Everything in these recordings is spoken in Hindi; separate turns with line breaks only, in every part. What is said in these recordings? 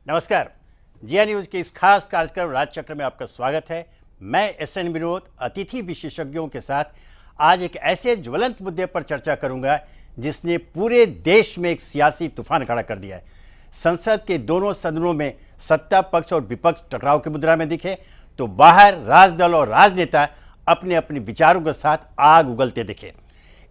नमस्कार। जिया न्यूज के इस खास कार्यक्रम राजचक्र में आपका स्वागत है। मैं एसएन विनोद अतिथि विशेषज्ञों के साथ आज एक ऐसे ज्वलंत मुद्दे पर चर्चा करूंगा जिसने पूरे देश में एक सियासी तूफान खड़ा कर दिया है। संसद के दोनों सदनों में सत्ता पक्ष और विपक्ष टकराव की मुद्रा में दिखे तो बाहर राजदल और राजनेता अपने अपने विचारों के साथ आग उगलते दिखे।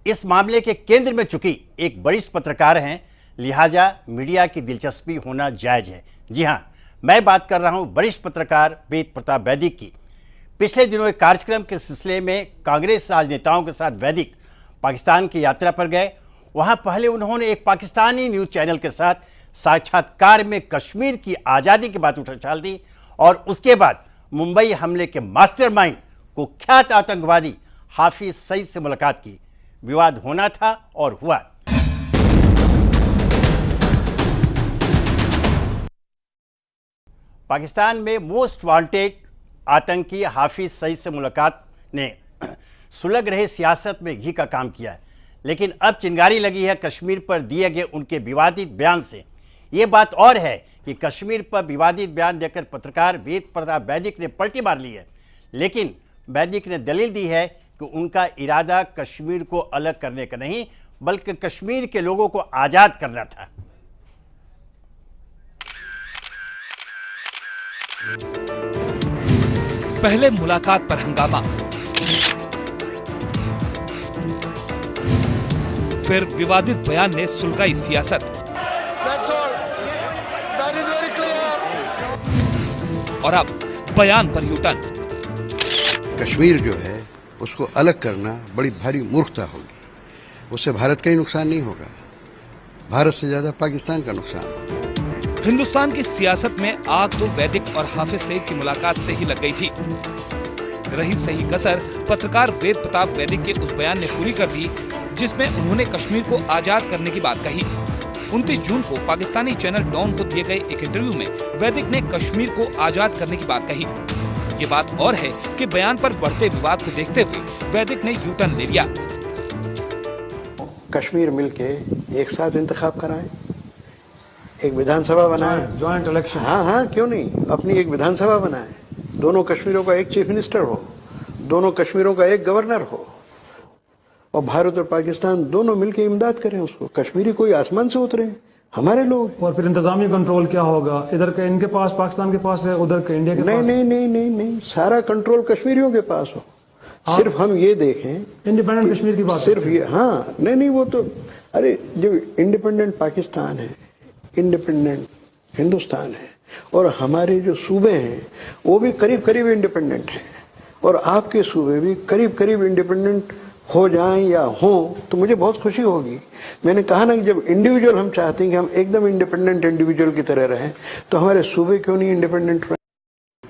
इस मामले के केंद्र में चूंकि एक वरिष्ठ पत्रकार हैं, लिहाजा मीडिया की दिलचस्पी होना जायज है। जी हां, मैं बात कर रहा हूं वरिष्ठ पत्रकार वेद प्रताप वैदिक की। पिछले दिनों एक कार्यक्रम के सिलसिले में कांग्रेस राजनेताओं के साथ वैदिक पाकिस्तान की यात्रा पर गए। वहां पहले उन्होंने एक पाकिस्तानी न्यूज चैनल के साथ साक्षात्कार में कश्मीर की आज़ादी की बात उछाल दी और उसके बाद मुंबई हमले के मास्टरमाइंड कुख्यात आतंकवादी हाफिज सईद से मुलाकात की। विवाद होना था और हुआ। पाकिस्तान में मोस्ट वांटेड आतंकी हाफिज सईद से मुलाकात ने सुलग रहे सियासत में घी का काम किया है, लेकिन अब चिंगारी लगी है कश्मीर पर दिए गए उनके विवादित बयान से। ये बात और है कि कश्मीर पर विवादित बयान देकर पत्रकार वेद प्रताप वैदिक ने पलटी मार ली है, लेकिन वैदिक ने दलील दी है कि उनका इरादा कश्मीर को अलग करने का नहीं बल्कि कश्मीर के लोगों को आज़ाद करना था।
पहले मुलाकात पर हंगामा, फिर विवादित बयान ने सुलगाई सियासत और अब बयान पर यूटर्न।
कश्मीर जो है उसको अलग करना बड़ी भारी मूर्खता होगी। उससे भारत का ही नुकसान नहीं होगा, भारत से ज्यादा पाकिस्तान का नुकसान होगा।
हिंदुस्तान की सियासत में आग तो वैदिक और हाफिज सईद की मुलाकात से ही लग गई थी। रही सही कसर पत्रकार वेद प्रताप वैदिक के उस बयान ने पूरी कर दी जिसमें उन्होंने कश्मीर को आजाद करने की बात कही। 29 जून को पाकिस्तानी चैनल डॉन को दिए गए एक इंटरव्यू में वैदिक ने कश्मीर को आजाद करने की बात कही। ये बात और है कि बयान पर बढ़ते विवाद को देखते हुए वैदिक ने यूटर्न ले लिया।
कश्मीर मिलके एक साथ इंतखाब कराएं, एक विधानसभा बनाएं,
जॉइंट इलेक्शन।
हाँ, क्यों नहीं, अपनी एक विधानसभा बनाएं, दोनों कश्मीरों का एक चीफ मिनिस्टर हो, दोनों कश्मीरों का एक गवर्नर हो और भारत और पाकिस्तान दोनों मिलकर इमदाद करें उसको। कश्मीरी कोई आसमान से उतरे, हमारे लोग।
और फिर इंतजामी कंट्रोल क्या होगा? इधर के इनके पास, पाकिस्तान के पास है, उधर के इंडिया के पास?
नहीं, सारा कंट्रोल कश्मीरियों के पास हो। सिर्फ हम ये देखें
इंडिपेंडेंट कश्मीर की बात,
सिर्फ ये, हाँ, नहीं, वो तो, अरे जो इंडिपेंडेंट पाकिस्तान है, इंडिपेंडेंट हिंदुस्तान है और हमारे जो सूबे हैं वो भी करीब करीब इंडिपेंडेंट हैं और आपके सूबे भी करीब करीब इंडिपेंडेंट हो जाएं या हो तो मुझे बहुत खुशी होगी। मैंने कहा ना कि जब इंडिविजुअल हम चाहते हैं कि हम एकदम इंडिपेंडेंट इंडिविजुअल की तरह रहें तो हमारे सूबे क्यों नहीं इंडिपेंडेंट रहें।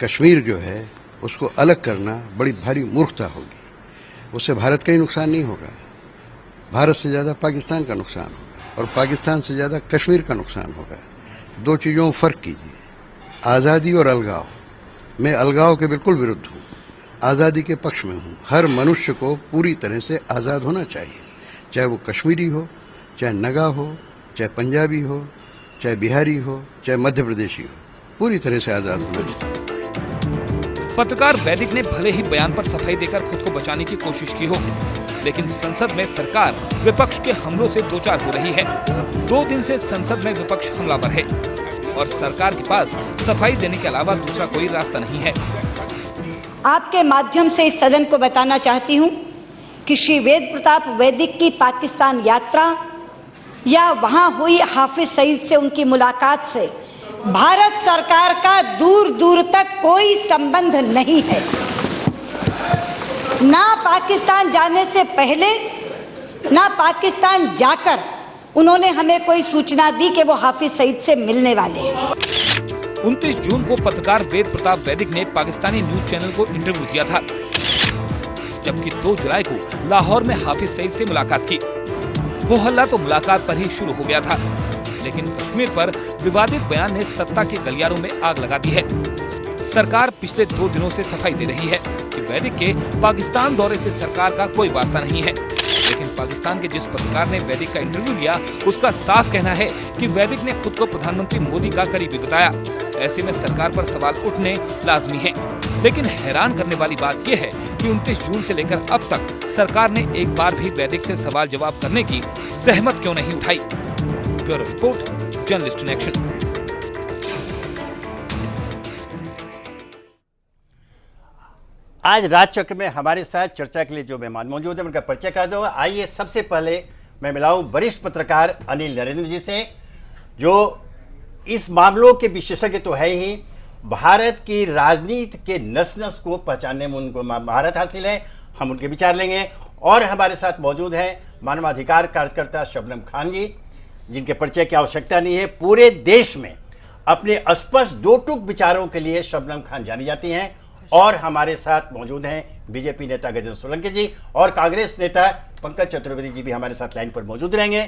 कश्मीर जो है उसको अलग करना बड़ी भारी मूर्खता होगी। उससे भारत का ही नुकसान नहीं होगा, भारत से ज्यादा पाकिस्तान का नुकसान होगा और पाकिस्तान से ज्यादा कश्मीर का नुकसान होगा। दो चीजों में फर्क कीजिए, आजादी और अलगाव। मैं अलगाव के बिल्कुल विरुद्ध हूँ, आजादी के पक्ष में हूँ। हर मनुष्य को पूरी तरह से आजाद होना चाहिए, चाहे वो कश्मीरी हो, चाहे नगा हो, चाहे पंजाबी हो, चाहे बिहारी हो, चाहे मध्य प्रदेशी हो, पूरी तरह से आजाद होना चाहिए।
पत्रकार वैदिक ने भले ही बयान पर सफाई देकर खुद को बचाने की कोशिश की हो, लेकिन संसद में सरकार विपक्ष के हमलों से दो चार हो रही है। 2 दिन से संसद में विपक्ष हमलावर है और सरकार के पास सफाई देने के अलावा दूसरा कोई रास्ता नहीं है।
आपके माध्यम से इस सदन को बताना चाहती हूँ कि श्री वेद प्रताप वैदिक की पाकिस्तान यात्रा या वहाँ हुई हाफिज सईद से उनकी मुलाकात से भारत सरकार का दूर दूर तक कोई संबंध नहीं है। ना पाकिस्तान जाने से पहले ना पाकिस्तान जाकर उन्होंने हमें कोई सूचना दी कि वो हाफिज सईद से मिलने वाले हैं।
29 जून को पत्रकार वेद प्रताप वैदिक ने पाकिस्तानी न्यूज चैनल को इंटरव्यू दिया था, जबकि 2 जुलाई को लाहौर में हाफिज सईद से मुलाकात की। हो हल्ला तो मुलाकात पर ही शुरू हो गया था, लेकिन कश्मीर पर विवादित बयान ने सत्ता के गलियारों में आग लगा दी है। सरकार पिछले 2 दिनों से सफाई दे रही है कि वैदिक के पाकिस्तान दौरे से सरकार का कोई वास्ता नहीं है, लेकिन पाकिस्तान के जिस पत्रकार ने वैदिक का इंटरव्यू लिया, उसका साफ कहना है कि वैदिक ने खुद को प्रधानमंत्री मोदी का करीबी बताया। ऐसे में सरकार पर सवाल उठने लाजमी है। लेकिन हैरान करने वाली बात यह है कि 29 जून से लेकर अब तक सरकार ने एक बार भी वैदिक से सवाल जवाब करने की जहमत क्यों नहीं उठाई। Bureau report, journalist in action.
आज राजचक्र में हमारे साथ चर्चा के लिए जो मेहमान मौजूद है उनका परिचय करा दूंगा। आइए सबसे पहले मैं मिलाऊं वरिष्ठ पत्रकार अनिल नरेंद्र जी से, जो इस मामलों के विशेषज्ञ तो है ही, भारत की राजनीति के नस नस को पहचानने में उनको महारत हासिल है। हम उनके विचार लेंगे। और हमारे साथ मौजूद हैं मानवाधिकार कार्यकर्ता शबनम खान जी, जिनके परिचय की आवश्यकता नहीं है। पूरे देश में अपने स्पष्ट दो टूक विचारों के लिए शबनम खान जानी जाती हैं। और हमारे साथ मौजूद हैं बीजेपी नेता गजेंद्र सोलंकी जी और कांग्रेस नेता पंकज चतुर्वेदी जी भी हमारे साथ लाइन पर मौजूद रहेंगे।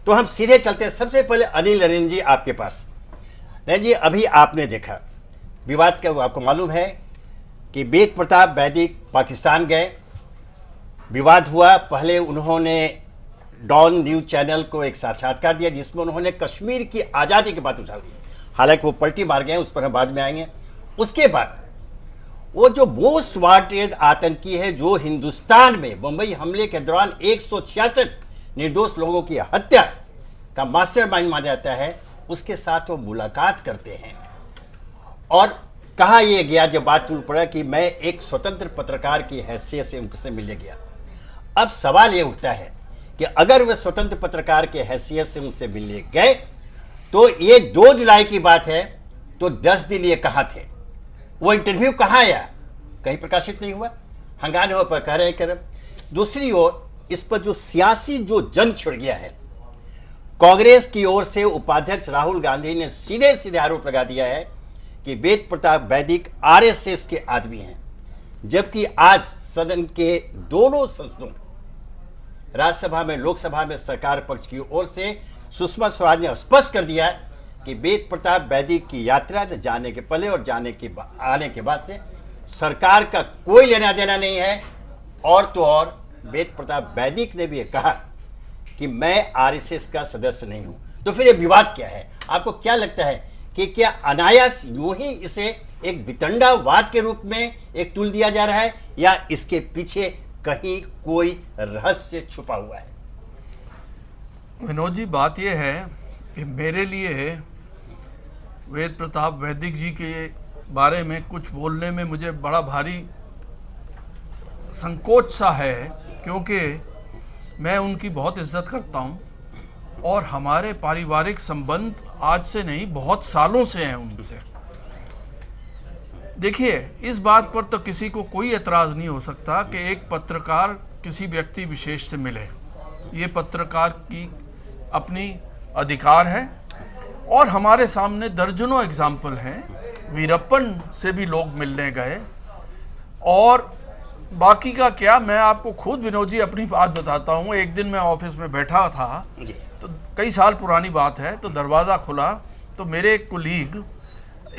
तो हम सीधे चलते हैं। सबसे पहले अनिल नरेंद्र जी आपके पास। नरेंद्र जी, अभी आपने देखा विवाद का, आपको मालूम है कि वेद प्रताप वैदिक पाकिस्तान गए, विवाद हुआ। पहले उन्होंने डॉन न्यूज चैनल को एक साक्षात्कार दिया जिसमें उन्होंने कश्मीर की आज़ादी की बात उछाल दी। हालांकि वो पलटी मार गए, उस पर हम बाद में आएंगे। उसके बाद वो जो मोस्ट वांटेड आतंकी है, जो हिंदुस्तान में मुंबई हमले के दौरान 166 निर्दोष लोगों की हत्या का मास्टरमाइंड माना जाता है, उसके साथ वो मुलाकात करते हैं। और कहा यह गया, जब बात टूट पड़ा, कि मैं एक स्वतंत्र पत्रकार की हैसियत से उनसे मिलने गया। अब सवाल ये उठता है कि अगर वे स्वतंत्र पत्रकार के हैसियत से उनसे मिलने गए तो ये 2 जुलाई की बात है, तो 10 दिन ये कहाँ थे? वो इंटरव्यू कहाँ आया? कहीं प्रकाशित नहीं हुआ। हंगामे हो पर कह रहे हैं। दूसरी ओर इस पर जो सियासी जो जंग छिड़ गया है, कांग्रेस की ओर से उपाध्यक्ष राहुल गांधी ने सीधे सीधे आरोप लगा दिया है कि वेद प्रताप वैदिक आरएसएस के आदमी हैं। जबकि आज सदन के दोनों सदनों, राज्यसभा में लोकसभा में, सरकार पक्ष की ओर से सुषमा स्वराज ने स्पष्ट कर दिया है कि वेद प्रताप वैदिक की यात्रा जाने के पहले और आने के बाद से सरकार का कोई लेना देना नहीं है। और तो और वेद प्रताप वैदिक ने भी कहा कि मैं आरएसएस का सदस्य नहीं हूं। तो फिर ये विवाद क्या है? आपको क्या लगता है कि क्या अनायास यूं ही इसे एक वितंडावाद के रूप में एक तुल दिया जा रहा है, या इसके पीछे कहीं कोई रहस्य छुपा हुआ है?
विनोद जी, बात यह है कि मेरे लिए वेद प्रताप वैदिक जी के बारे में कुछ बोलने में मुझे बड़ा भारी संकोच सा है, क्योंकि मैं उनकी बहुत इज्जत करता हूं और हमारे पारिवारिक संबंध आज से नहीं बहुत सालों से हैं उनसे। देखिए, इस बात पर तो किसी को कोई एतराज़ नहीं हो सकता कि एक पत्रकार किसी व्यक्ति विशेष से मिले। ये पत्रकार की अपनी अधिकार है और हमारे सामने दर्जनों एग्जाम्पल हैं। वीरप्पन से भी लोग मिलने गए। और बाकी का क्या, मैं आपको खुद विनोद जी अपनी बात बताता हूँ। एक दिन मैं ऑफिस में बैठा था, तो कई साल पुरानी बात है, तो दरवाज़ा खुला तो मेरे एक कुलीग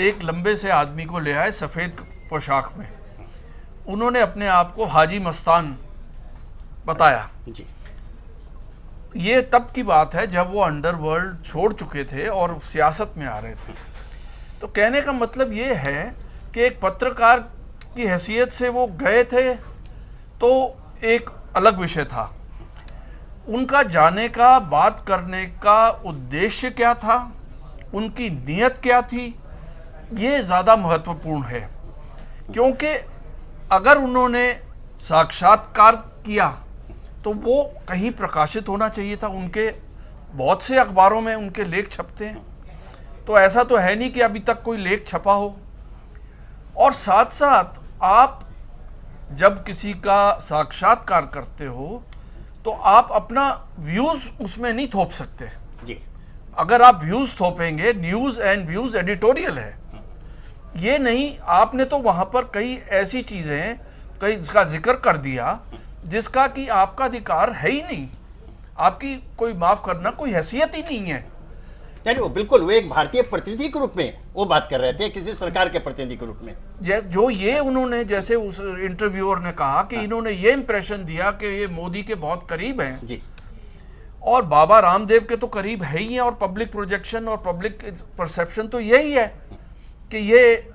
एक लंबे से आदमी को ले आए सफ़ेद पोशाक में। उन्होंने अपने आप को हाजी मस्तान बताया।
जी।
ये तब की बात है जब वो अंडरवर्ल्ड छोड़ चुके थे और सियासत में आ रहे थे। तो कहने का मतलब ये है कि एक पत्रकार की हैसियत से वो गए थे तो एक अलग विषय था। उनका जाने का, बात करने का उद्देश्य क्या था, उनकी नीयत क्या थी, ये ज़्यादा महत्वपूर्ण है। क्योंकि अगर उन्होंने साक्षात्कार किया तो वो कहीं प्रकाशित होना चाहिए था। उनके बहुत से अखबारों में उनके लेख छपते हैं, तो ऐसा तो है नहीं कि अभी तक कोई लेख छपा हो। और साथ साथ आप जब किसी का साक्षात्कार करते हो तो आप अपना व्यूज़ उसमें नहीं थोप सकते
जी।
अगर आप व्यूज़ थोपेंगे, न्यूज़ एंड व्यूज़ एडिटोरियल है, ये नहीं। आपने तो वहाँ पर कई ऐसी चीज़ें, कई इसका जिक्र कर दिया जिसका कि आपका अधिकार है ही नहीं, आपकी कोई माफ़ करना कोई हैसियत ही नहीं है।
यानी वो बिल्कुल वो एक भारतीय प्रतिनिधि के रूप में वो बात कर रहे थे, किसी सरकार के प्रतिनिधि के रूप में।
जो ये उन्होंने, जैसे उस इंटरव्यूअर ने कहा कि इन्होंने ये इंप्रेशन दिया कि ये मोदी के बहुत करीब हैं
जी,
और बाबा रामदेव के तो करीब है ही है, और पब्लिक प्रोजेक्शन और पब्लिक परसेप्शन तो यही है कि ये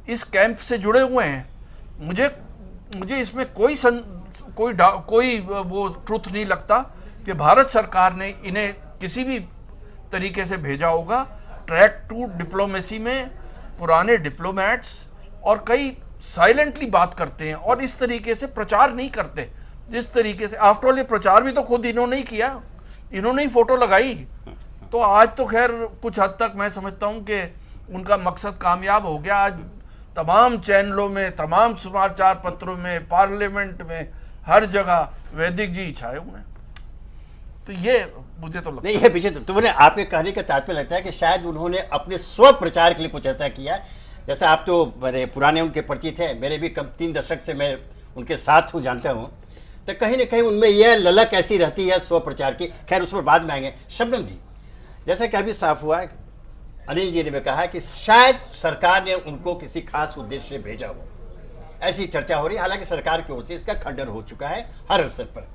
इस कैंप से जुड़े हुए हैं। मुझे इसमें कोई वो ट्रुथ नहीं लगता कि भारत सरकार ने इन्हें किसी भी तरीके से भेजा होगा। ट्रैक टू डिप्लोमेसी में पुराने डिप्लोमैट्स और कई साइलेंटली बात करते हैं और इस तरीके से प्रचार नहीं करते जिस तरीके से। आफ्टर ऑल ये प्रचार भी तो खुद इन्होंने ही किया, इन्होंने ही फोटो लगाई। तो आज तो खैर कुछ हद तक मैं समझता हूं कि उनका मकसद कामयाब हो गया। आज तमाम चैनलों में, तमाम समाचार पत्रों में, पार्लियामेंट में, हर जगह वैदिक जी छाए हुए हैं। तो ये मुझे तो लगता
नहीं है पीछे तुमने आपके कहने का तात्पर्य लगता है कि शायद उन्होंने अपने स्व प्रचार के लिए कुछ ऐसा किया। जैसे आप तो मेरे पुराने उनके परिचित हैं, मेरे भी कम 3 दशक से मैं उनके साथ हूँ, जानता हूँ, तो कहीं ना कहीं उनमें यह ललक ऐसी रहती है स्व प्रचार की। खैर उस पर बाद में आएंगे। शबनम जी, जैसा कि अभी साफ हुआ, अनिल जी ने भी कहा कि शायद सरकार ने उनको किसी खास उद्देश्य से भेजा हो, ऐसी चर्चा हो रही है। हालांकि सरकार की ओर से इसका खंडन हो चुका है हर स्तर पर,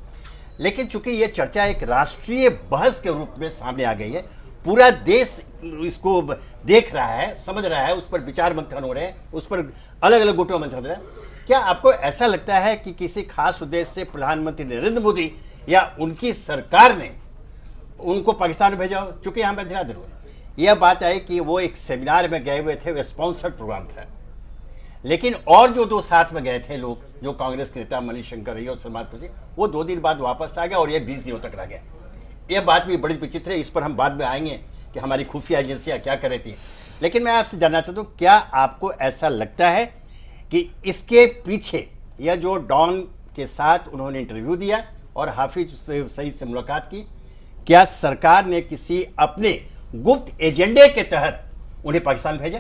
लेकिन चूंकि ये चर्चा एक राष्ट्रीय बहस के रूप में सामने आ गई है, पूरा देश इसको देख रहा है, समझ रहा है, उस पर विचार मंथन हो रहे हैं, उस पर अलग अलग गुटों में चल रहे हैं। क्या आपको ऐसा लगता है कि किसी खास उद्देश्य से प्रधानमंत्री नरेंद्र मोदी या उनकी सरकार ने उनको पाकिस्तान भेजा हो? चूंकि यहाँ मैं ध्यान दूँ, यह बात आई कि वो एक सेमिनार में गए हुए थे, वो स्पॉन्सर्ड प्रोग्राम था, लेकिन और जो 2 साथ में गए थे लोग, जो कांग्रेस के नेता मनीशंकर रही और सलमान खुर्शीद, वो 2 दिन बाद वापस आ गया और ये 20 दिनों तक रह गया। यह बात भी बड़ी विचित्र है, इस पर हम बाद में आएंगे कि हमारी खुफिया एजेंसियां क्या कर रही थी। लेकिन मैं आपसे जानना चाहता हूँ, क्या आपको ऐसा लगता है कि इसके पीछे यह जो डॉन के साथ उन्होंने इंटरव्यू दिया और हाफिज सईद से मुलाकात की, क्या सरकार ने किसी अपने गुप्त एजेंडे के तहत उन्हें पाकिस्तान भेजा?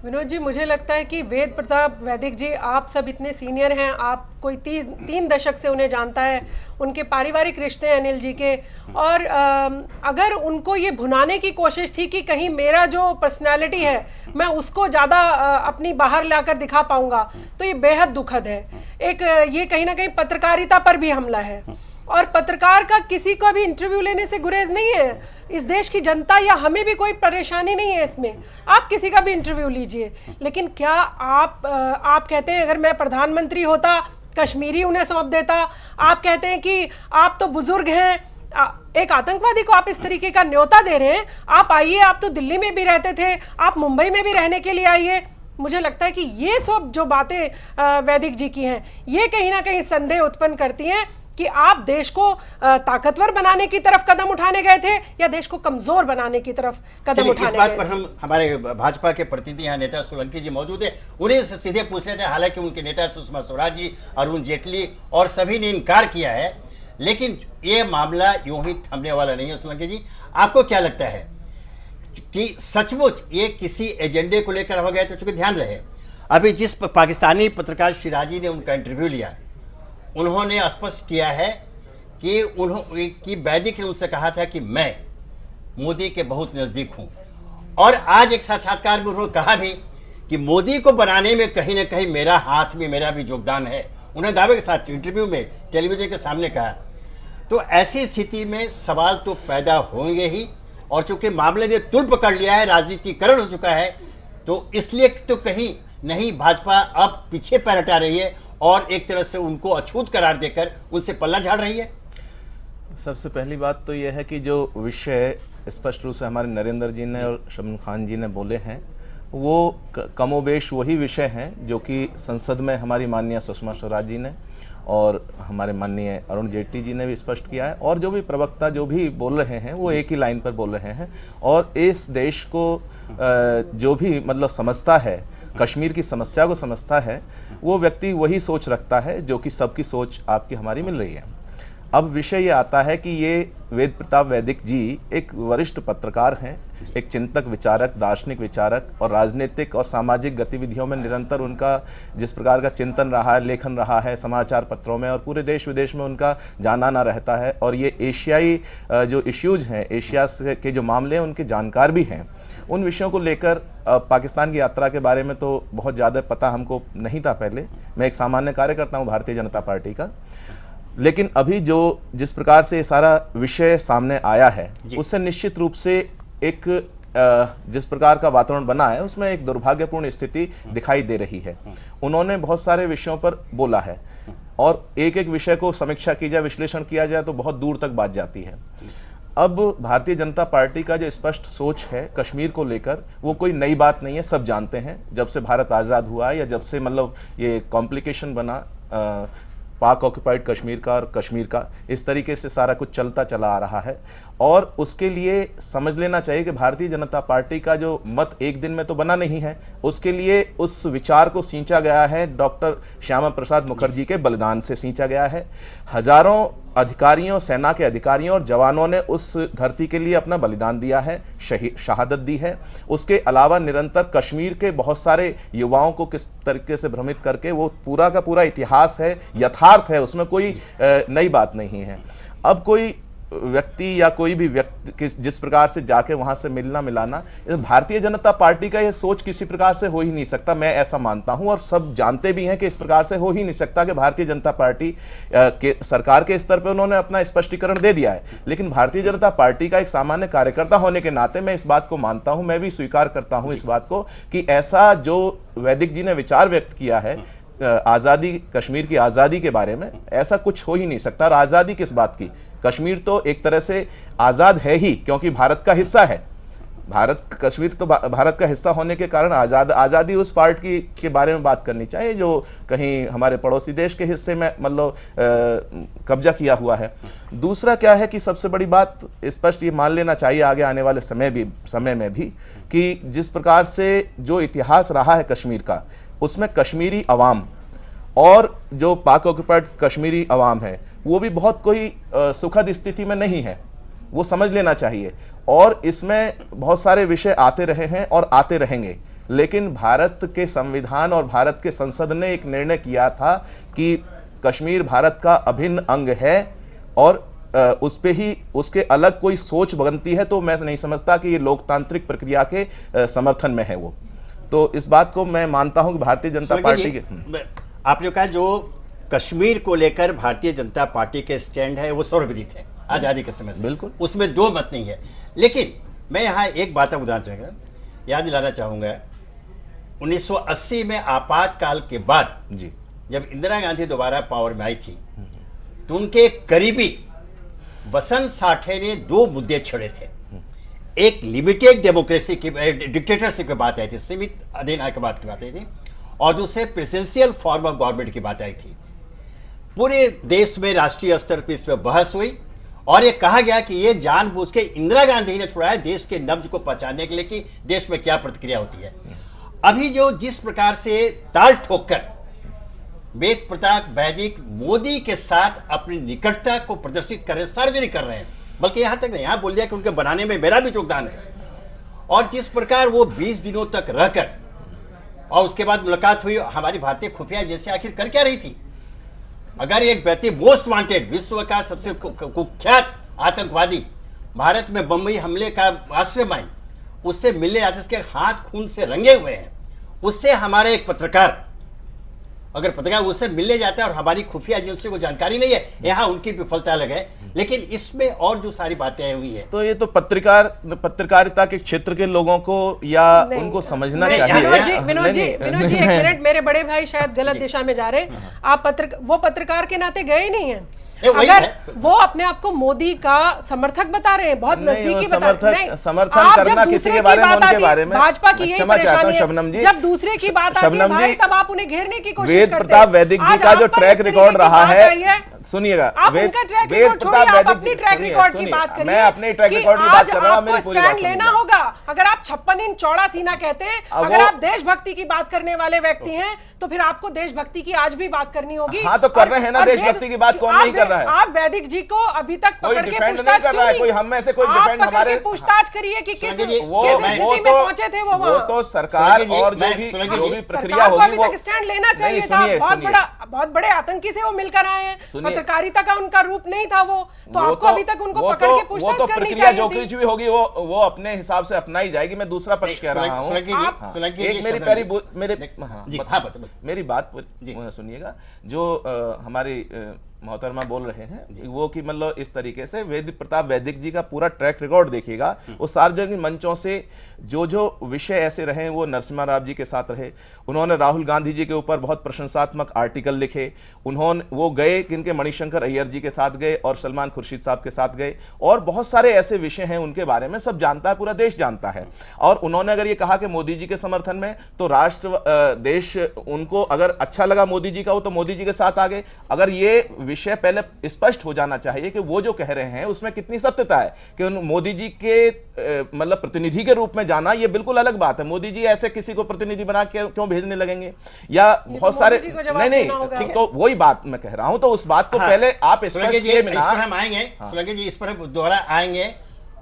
विनोद जी, मुझे लगता है कि वेद प्रताप वैदिक जी, आप सब इतने सीनियर हैं, आप कोई 3 दशक से उन्हें जानता है, उनके पारिवारिक रिश्ते हैं अनिल जी के, और अगर उनको ये भुनाने की कोशिश थी कि कहीं मेरा जो पर्सनालिटी है मैं उसको ज़्यादा अपनी बाहर लाकर दिखा पाऊंगा, तो ये बेहद दुखद है। एक ये कहीं ना कहीं पत्रकारिता पर भी हमला है, और पत्रकार का किसी को भी इंटरव्यू लेने से गुरेज नहीं है। इस देश की जनता या हमें भी कोई परेशानी नहीं है इसमें, आप किसी का भी इंटरव्यू लीजिए। लेकिन क्या आप कहते हैं अगर मैं प्रधानमंत्री होता कश्मीरी उन्हें सौंप देता, आप कहते हैं कि आप तो बुजुर्ग हैं, एक आतंकवादी को आप इस तरीके का न्योता दे रहे हैं, आप आइए, आप तो दिल्ली में भी रहते थे, आप मुंबई में भी रहने के लिए आइए। मुझे लगता है कि ये सब जो बातें वैदिक जी की हैं, ये कहीं ना कहीं संदेह उत्पन्न करती हैं कि आप देश को ताकतवर बनाने की तरफ कदम उठाने गए थे या देश को कमजोर बनाने की तरफ कदम उठाने गए।
इस बात पर हम, हमारे भाजपा के प्रतिनिधि यहाँ नेता सोलंकी जी मौजूद है, उन्हें से सीधे पूछ लेते हैं। हालांकि उनके नेता सुषमा स्वराज जी, अरुण जेटली और सभी ने इनकार किया है, लेकिन ये मामला यूं ही थमने वाला नहीं है। सोलंकी जी, आपको क्या लगता है कि सचमुच ये किसी एजेंडे को लेकर हो गया? तो चूंकि ध्यान रहे, अभी जिस पाकिस्तानी पत्रकार शिराजी ने उनका इंटरव्यू लिया, उन्होंने स्पष्ट किया है कि वैदिक ने उनसे कहा था कि मैं मोदी के बहुत नज़दीक हूं, और आज एक साक्षात्कार में उन्होंने कहा भी कि मोदी को बनाने में कहीं ना कहीं मेरा हाथ में, मेरा भी योगदान है। उन्हें दावे के साथ इंटरव्यू में टेलीविजन के सामने कहा। तो ऐसी स्थिति में सवाल तो पैदा होंगे ही, और चूंकि मामले ने तुल पकड़ लिया है, राजनीतिकरण हो चुका है, तो इसलिए तो कहीं नहीं भाजपा अब पीछे पैर हटा रही है और एक तरह से उनको अछूत करार देकर उनसे पल्ला झाड़ रही है।
सबसे पहली बात तो यह है कि जो विषय स्पष्ट रूप से हमारे नरेंद्र जी ने और शबनम खान जी ने बोले हैं, वो कमोबेश वही विषय हैं जो कि संसद में हमारी माननीय सुषमा स्वराज जी ने और हमारे माननीय अरुण जेटली जी ने भी स्पष्ट किया है, और जो भी प्रवक्ता जो भी बोल रहे हैं वो एक ही लाइन पर बोल रहे हैं। और इस देश को जो भी मतलब समझता है, कश्मीर की समस्या को समझता है, वो व्यक्ति वही सोच रखता है जो कि सबकी सोच आपकी हमारी मिल रही है। अब विषय ये आता है कि ये वेद प्रताप वैदिक जी एक वरिष्ठ पत्रकार हैं, एक चिंतक, विचारक, दार्शनिक विचारक और राजनीतिक और सामाजिक गतिविधियों में निरंतर उनका जिस प्रकार का चिंतन रहा है, लेखन रहा है समाचार पत्रों में और पूरे देश विदेश में उनका जाना आना रहता है, और ये एशियाई जो इश्यूज हैं, एशिया के जो मामले हैं उनके जानकार भी हैं। उन विषयों को लेकर पाकिस्तान की यात्रा के बारे में तो बहुत ज़्यादा पता हमको नहीं था पहले। मैं एक सामान्य कार्यकर्ता हूँ भारतीय जनता पार्टी का, लेकिन अभी जो जिस प्रकार से ये सारा विषय सामने आया है उससे निश्चित रूप से एक जिस प्रकार का वातावरण बना है उसमें एक दुर्भाग्यपूर्ण स्थिति दिखाई दे रही है। उन्होंने बहुत सारे विषयों पर बोला है और एक एक विषय को समीक्षा की जाए, विश्लेषण किया जाए तो बहुत दूर तक बात जाती है। अब भारतीय जनता पार्टी का जो स्पष्ट सोच है कश्मीर को लेकर वो कोई नई बात नहीं है, सब जानते हैं। जब से भारत आज़ाद हुआ या जब से मतलब ये कॉम्प्लिकेशन बना पाक ऑक्युपाइड कश्मीर का और कश्मीर का, इस तरीके से सारा कुछ चलता चला आ रहा है। और उसके लिए समझ लेना चाहिए कि भारतीय जनता पार्टी का जो मत एक दिन में तो बना नहीं है, उसके लिए उस विचार को सींचा गया है डॉक्टर श्यामा प्रसाद मुखर्जी के बलिदान से सींचा गया है। हजारों अधिकारियों, सेना के अधिकारियों और जवानों ने उस धरती के लिए अपना बलिदान दिया है, शहादत दी है। उसके अलावा निरंतर कश्मीर के बहुत सारे युवाओं को किस तरीके से भ्रमित करके वो पूरा का पूरा इतिहास है, यथार्थ है, उसमें कोई नई बात नहीं है। अब कोई व्यक्ति या कोई भी व्यक्ति जिस प्रकार से जाके वहां से मिलना मिलाना, भारतीय जनता पार्टी का ये सोच किसी प्रकार से हो ही नहीं सकता, मैं ऐसा मानता हूं। और सब जानते भी हैं कि इस प्रकार से हो ही नहीं सकता कि भारतीय जनता पार्टी के सरकार के स्तर पर उन्होंने अपना स्पष्टीकरण दे दिया है। लेकिन भारतीय जनता पार्टी का एक सामान्य कार्यकर्ता होने के नाते मैं इस बात को मानता हूं, मैं भी स्वीकार करता हूं इस बात को कि ऐसा जो वैदिक जी ने विचार व्यक्त किया है आज़ादी, कश्मीर की आज़ादी के बारे में, ऐसा कुछ हो ही नहीं सकता। और आज़ादी किस बात की? कश्मीर तो एक तरह से आज़ाद है ही क्योंकि भारत का हिस्सा है। कश्मीर तो भारत का हिस्सा होने के कारण आज़ादी उस पार्ट के बारे में बात करनी चाहिए जो कहीं हमारे पड़ोसी देश के हिस्से में मतलब कब्जा किया हुआ है। दूसरा क्या है कि सबसे बड़ी बात स्पष्ट ये मान लेना चाहिए आगे आने वाले समय में भी कि जिस प्रकार से जो इतिहास रहा है कश्मीर का, उसमें कश्मीरी अवाम और जो पाक ऑक्युपाइड कश्मीरी अवाम है वो भी बहुत कोई सुखद स्थिति में नहीं है, वो समझ लेना चाहिए। और इसमें बहुत सारे विषय आते रहे हैं और आते रहेंगे, लेकिन भारत के संविधान और भारत के संसद ने एक निर्णय किया था कि कश्मीर भारत का अभिन्न अंग है और उस पे ही उसके अलग कोई सोच बनती है तो मैं नहीं समझता कि ये लोकतांत्रिक प्रक्रिया के समर्थन में है वो। तो इस बात को मैं मानता हूं कि भारतीय जनता पार्टी के
आपने कहा जो कश्मीर को लेकर भारतीय जनता पार्टी के स्टैंड है वो सर्वविदित है आज़ादी के समय से, बिल्कुल उसमें दो मत नहीं है। लेकिन मैं यहाँ एक बात बताना चाहूँगा, याद दिलाना चाहूँगा 1980 में आपातकाल के बाद जी जब इंदिरा गांधी दोबारा पावर में आई थी तो उनके करीबी वसंत साठे ने दो मुद्दे छेड़े थे। एक लिमिटेड डेमोक्रेसी की, डिक्टेटरशिप की बात आई थी, सीमित अधीन की बात आई थी, और दूसरे प्रेसिडेंशियल फॉर्म ऑफ गवर्नमेंट की बात आई थी। पूरे देश में राष्ट्रीय स्तर पर इस पर बहस हुई और ये कहा गया कि ये जानबूझ के इंदिरा गांधी ने छुड़ाया देश के नब्ज को पहचानने के लिए कि देश में क्या प्रतिक्रिया होती है। अभी जो जिस प्रकार से ताल ठोककर वेद प्रताप वैदिक मोदी के साथ अपनी निकटता को प्रदर्शित कर रहे, सार्वजनिक कर रहे हैं, बल्कि यहां तक नहीं, यहां बोल दिया कि उनके बनाने में मेरा भी योगदान है। और जिस प्रकार वो 20 दिनों तक रहकर और उसके बाद मुलाकात हुई, हमारी भारतीय खुफिया एजेंसी आखिर कर क्या रही थी? अगर एक व्यक्ति मोस्ट वांटेड, विश्व का सबसे कुख्यात आतंकवादी, भारत में बम्बई हमले का मास्टरमाइंड, उससे मिलने जाते, उसके हाथ खून से रंगे हुए हैं, उससे हमारे एक पत्रकार अगर पत्रकार उससे मिलने जाता है और हमारी खुफिया एजेंसी को जानकारी नहीं है, यहाँ उनकी विफलता अलग है। लेकिन इसमें और जो सारी बातें हुई है
तो ये तो पत्रकारिता के क्षेत्र के लोगों को या उनको समझना चाहिए।
विनोद जी एक मिनट, मेरे बड़े भाई शायद गलत दिशा में जा रहे हैं। आप वो पत्रकार के नाते गए ही नहीं है। अगर वो अपने आप को मोदी का समर्थक बता रहे हैं, बहुत नजदीकी बता रहे हैं,
समर्थन करना किसी के बारे में, उनके बारे में
भाजपा की
क्षमा चाहता हूं शबनम जी,
जब दूसरे की बात आती है भाई तब आप उन्हें घेरने की कोशिश करते हैं।
वेद प्रताप वैदिक जी का जो ट्रैक रिकॉर्ड रहा है, सुनिएगा,
आप उनका ट्रैक रिकॉर्ड छोड़िए, आप अपनी ट्रैक रिकॉर्ड की बात करिए।
मैं अपने ट्रैक रिकॉर्ड की बात कर रहा हूं, मेरी पूरी बात सुनिए।
लेना होगा, अगर आप 56 इंच चौड़ा सीना कहते हैं, अगर आप देशभक्ति की बात करने वाले व्यक्ति हैं, तो फिर आपको देशभक्ति की आज भी बात करनी होगी।
हाँ, तो कर रहे हैं ना देशभक्ति की बात, कौन नहीं कर रहा है?
आप वैदिक जी को अभी तक पकड़ के
डिफेंड नहीं कर रहा है कोई, हम में से कोई डिफेंड हमारे
पूछताछ करिए कि किस स्थिति में पहुंचे थे वो
तो सरकार और जो भी प्रक्रिया होगी वो
स्टैंड लेना चाहिए था। बहुत बड़े आतंकी से वो मिलकर आए हैं, पत्रकारिता का उनका रूप नहीं था वो, तो आपको अभी तक उनको पकड़ के पूछताछ करनी चाहिए।
प्रक्रिया जो कुछ भी होगी वो अपने हिसाब से अपनाई जाएगी। मैं दूसरा पक्ष कह रहा हूँ, एक मेरी बात सुनिएगा। जो हमारी मोहतरमा बोल रहे हैं वो कि मतलब इस तरीके से वेद प्रताप वैदिक जी का पूरा ट्रैक रिकॉर्ड देखिएगा। वो सार्वजनिक मंचों से जो विषय ऐसे रहे वो नरसिम्हा राव जी के साथ रहे। उन्होंने राहुल गांधी जी के ऊपर बहुत प्रशंसात्मक आर्टिकल लिखे। वो गए किनके, मणिशंकर अय्यर जी के साथ गए और सलमान खुर्शीद साहब के साथ गए, और बहुत सारे ऐसे विषय हैं उनके बारे में सब जानता है, पूरा देश जानता है। और उन्होंने अगर ये कहा कि मोदी जी के समर्थन में, तो राष्ट्र देश उनको अगर अच्छा लगा मोदी जी का हो तो मोदी जी के साथ आ गए। अगर ये विषय पहले स्पष्ट हो जाना चाहिए कि वो जो कह रहे हैं उसमें कितनी सत्यता है कि उन मोदी जी के मतलब प्रतिनिधि के रूप में जाना, ये बिल्कुल अलग बात है। मोदी जी ऐसे किसी को प्रतिनिधि बना के क्यों भेजने लगेंगे, या बहुत सारे नहीं ठीक, तो वही बात मैं कह रहा हूं। तो उस बात को पहले आप
हम आएंगे, सुनेंगे जी, इस पर दोबारा आएंगे,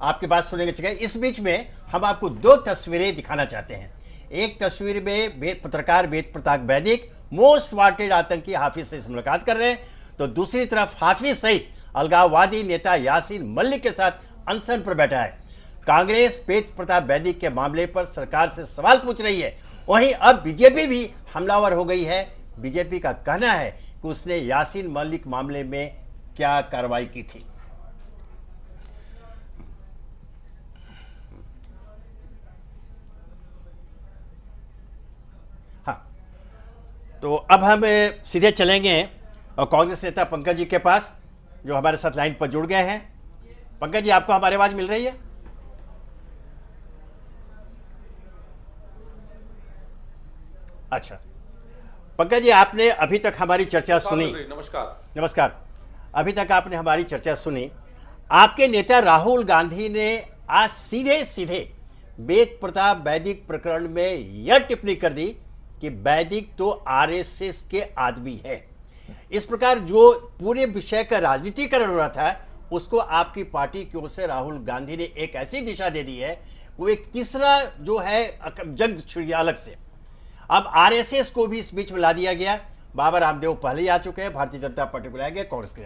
आपकी बात सुनेंगे। ठीक है, इस बीच में हम आपको दो तस्वीरें दिखाना चाहते हैं। एक तस्वीर में पत्रकार वेद प्रताप वैदिक मोस्ट वांटेड आतंकी हाफिज से मुलाकात कर रहे हैं, तो दूसरी तरफ हाफिज सहित अलगाववादी नेता यासीन मलिक के साथ अनशन पर बैठा है। कांग्रेस वेद प्रताप वैदिक के मामले पर सरकार से सवाल पूछ रही है, वहीं अब बीजेपी भी हमलावर हो गई है। बीजेपी का कहना है कि उसने यासीन मलिक मामले में क्या कार्रवाई की थी। हाँ, तो अब हम सीधे चलेंगे और कांग्रेस नेता पंकज जी के पास, जो हमारे साथ लाइन पर जुड़ गए हैं। पंकज जी, आपको हमारी आवाज मिल रही है? अच्छा पंकज जी, आपने अभी तक हमारी चर्चा सुनी। नमस्कार। अभी तक आपने हमारी चर्चा सुनी। आपके नेता राहुल गांधी ने आज सीधे सीधे वेद प्रताप वैदिक प्रकरण में यह टिप्पणी कर दी कि वैदिक तो आरएसएस के आदमी है। इस प्रकार जो पूरे विषय का राजनीतिकरण हो रहा था, उसको आपकी पार्टी की ओर से राहुल गांधी ने एक ऐसी दिशा दे दी है, वो एक तीसरा जो है जंग छिड़ अलग से। अब आरएसएस को भी इस बीच में ला दिया गया। बाबा रामदेव पहले ही आ चुके हैं, भारतीय जनता पार्टी बुलाया गया, कांग्रेस के।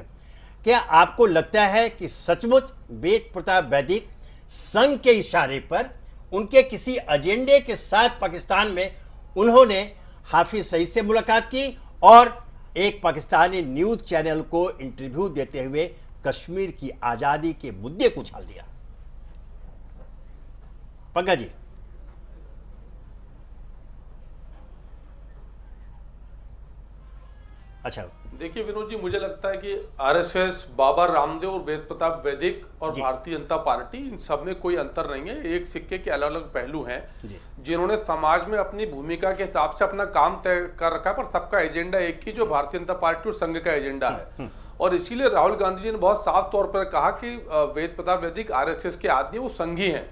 क्या आपको लगता है कि सचमुच वेद प्रताप वैदिक संघ के इशारे पर उनके किसी एजेंडे के साथ पाकिस्तान में उन्होंने हाफिज सईद से मुलाकात की और एक पाकिस्तानी न्यूज चैनल को इंटरव्यू देते हुए कश्मीर की आजादी के मुद्दे को उछाल दिया? पंकज जी। अच्छा,
देखिए विनोद जी, मुझे लगता है कि आरएसएस, बाबा रामदेव और वेद प्रताप वैदिक और भारतीय जनता पार्टी, इन सब में कोई अंतर नहीं है। एक सिक्के के अलग अलग पहलू हैं जिन्होंने समाज में अपनी भूमिका के हिसाब से अपना काम तय कर रखा है, पर सबका एजेंडा एक ही, जो भारतीय जनता पार्टी और संघ का एजेंडा है। और इसीलिए राहुल गांधी जी ने बहुत साफ तौर पर कहा कि वेद प्रताप वैदिक आरएसएस के आदमी, वो संघी हैं।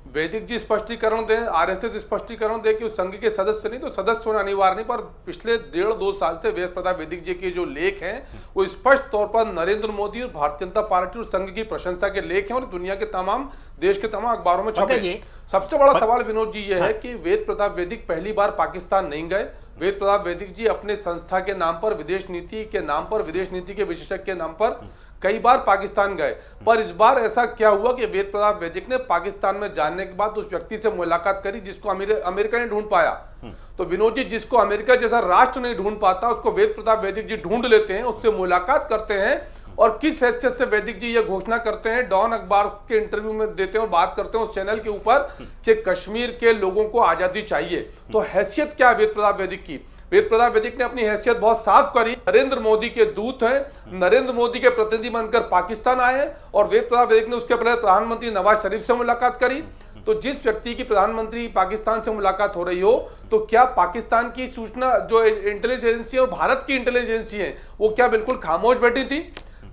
वैदिक जी स्पष्टीकरण दें, आरएसएस स्पष्टीकरण दे कि वो संघ के सदस्य नहीं, तो सदस्य होना अनिवार्य नहीं। पर पिछले 1.5-2 साल से वेद प्रताप वैदिक जी के जो लेख हैं वो स्पष्ट तौर पर नरेंद्र मोदी और भारतीय जनता पार्टी और संघ की प्रशंसा के लेख हैं और दुनिया के तमाम देश के तमाम अखबारों में छपे। सबसे बड़ा सवाल विनोद जी ये है कि वेद प्रताप वैदिक पहली बार पाकिस्तान नहीं गए। वेद प्रताप वैदिक जी अपने संस्था के नाम पर, विदेश नीति के नाम पर, विदेश नीति के विशेषज्ञ के नाम पर कई बार पाकिस्तान गए। पर इस बार ऐसा क्या हुआ कि वेद प्रताप वैदिक ने पाकिस्तान में जाने के बाद उस व्यक्ति से मुलाकात करी जिसको अमेरिका ने ढूंढ पाया। तो विनोद जी, जिसको अमेरिका जैसा राष्ट्र नहीं ढूंढ पाता, उसको वेद प्रताप वैदिक जी ढूंढ लेते हैं, उससे मुलाकात करते हैं और किस हैसियत से वैदिक जी ये घोषणा करते हैं, डॉन अखबार के इंटरव्यू में देते हैं और बात करते हैं उस चैनल के ऊपर कि कश्मीर के लोगों को आजादी चाहिए। तो हैसियत क्या है वेद प्रताप वैदिक की? वेद प्रताप वैदिक ने अपनी हैसियत बहुत साफ करी। नरेंद्र मोदी के दूत हैं, नरेंद्र मोदी के प्रतिनिधि बनकर पाकिस्तान आए हैं और वेद प्रताप वैदिक ने उसके पहले प्रधानमंत्री नवाज शरीफ से मुलाकात करी। तो जिस व्यक्ति की प्रधानमंत्री पाकिस्तान से मुलाकात हो रही हो, तो क्या पाकिस्तान की सूचना जो इंटेलिजेंस एजेंसी और भारत की इंटेलिजेंस एजेंसी है वो क्या बिल्कुल खामोश बैठी थी?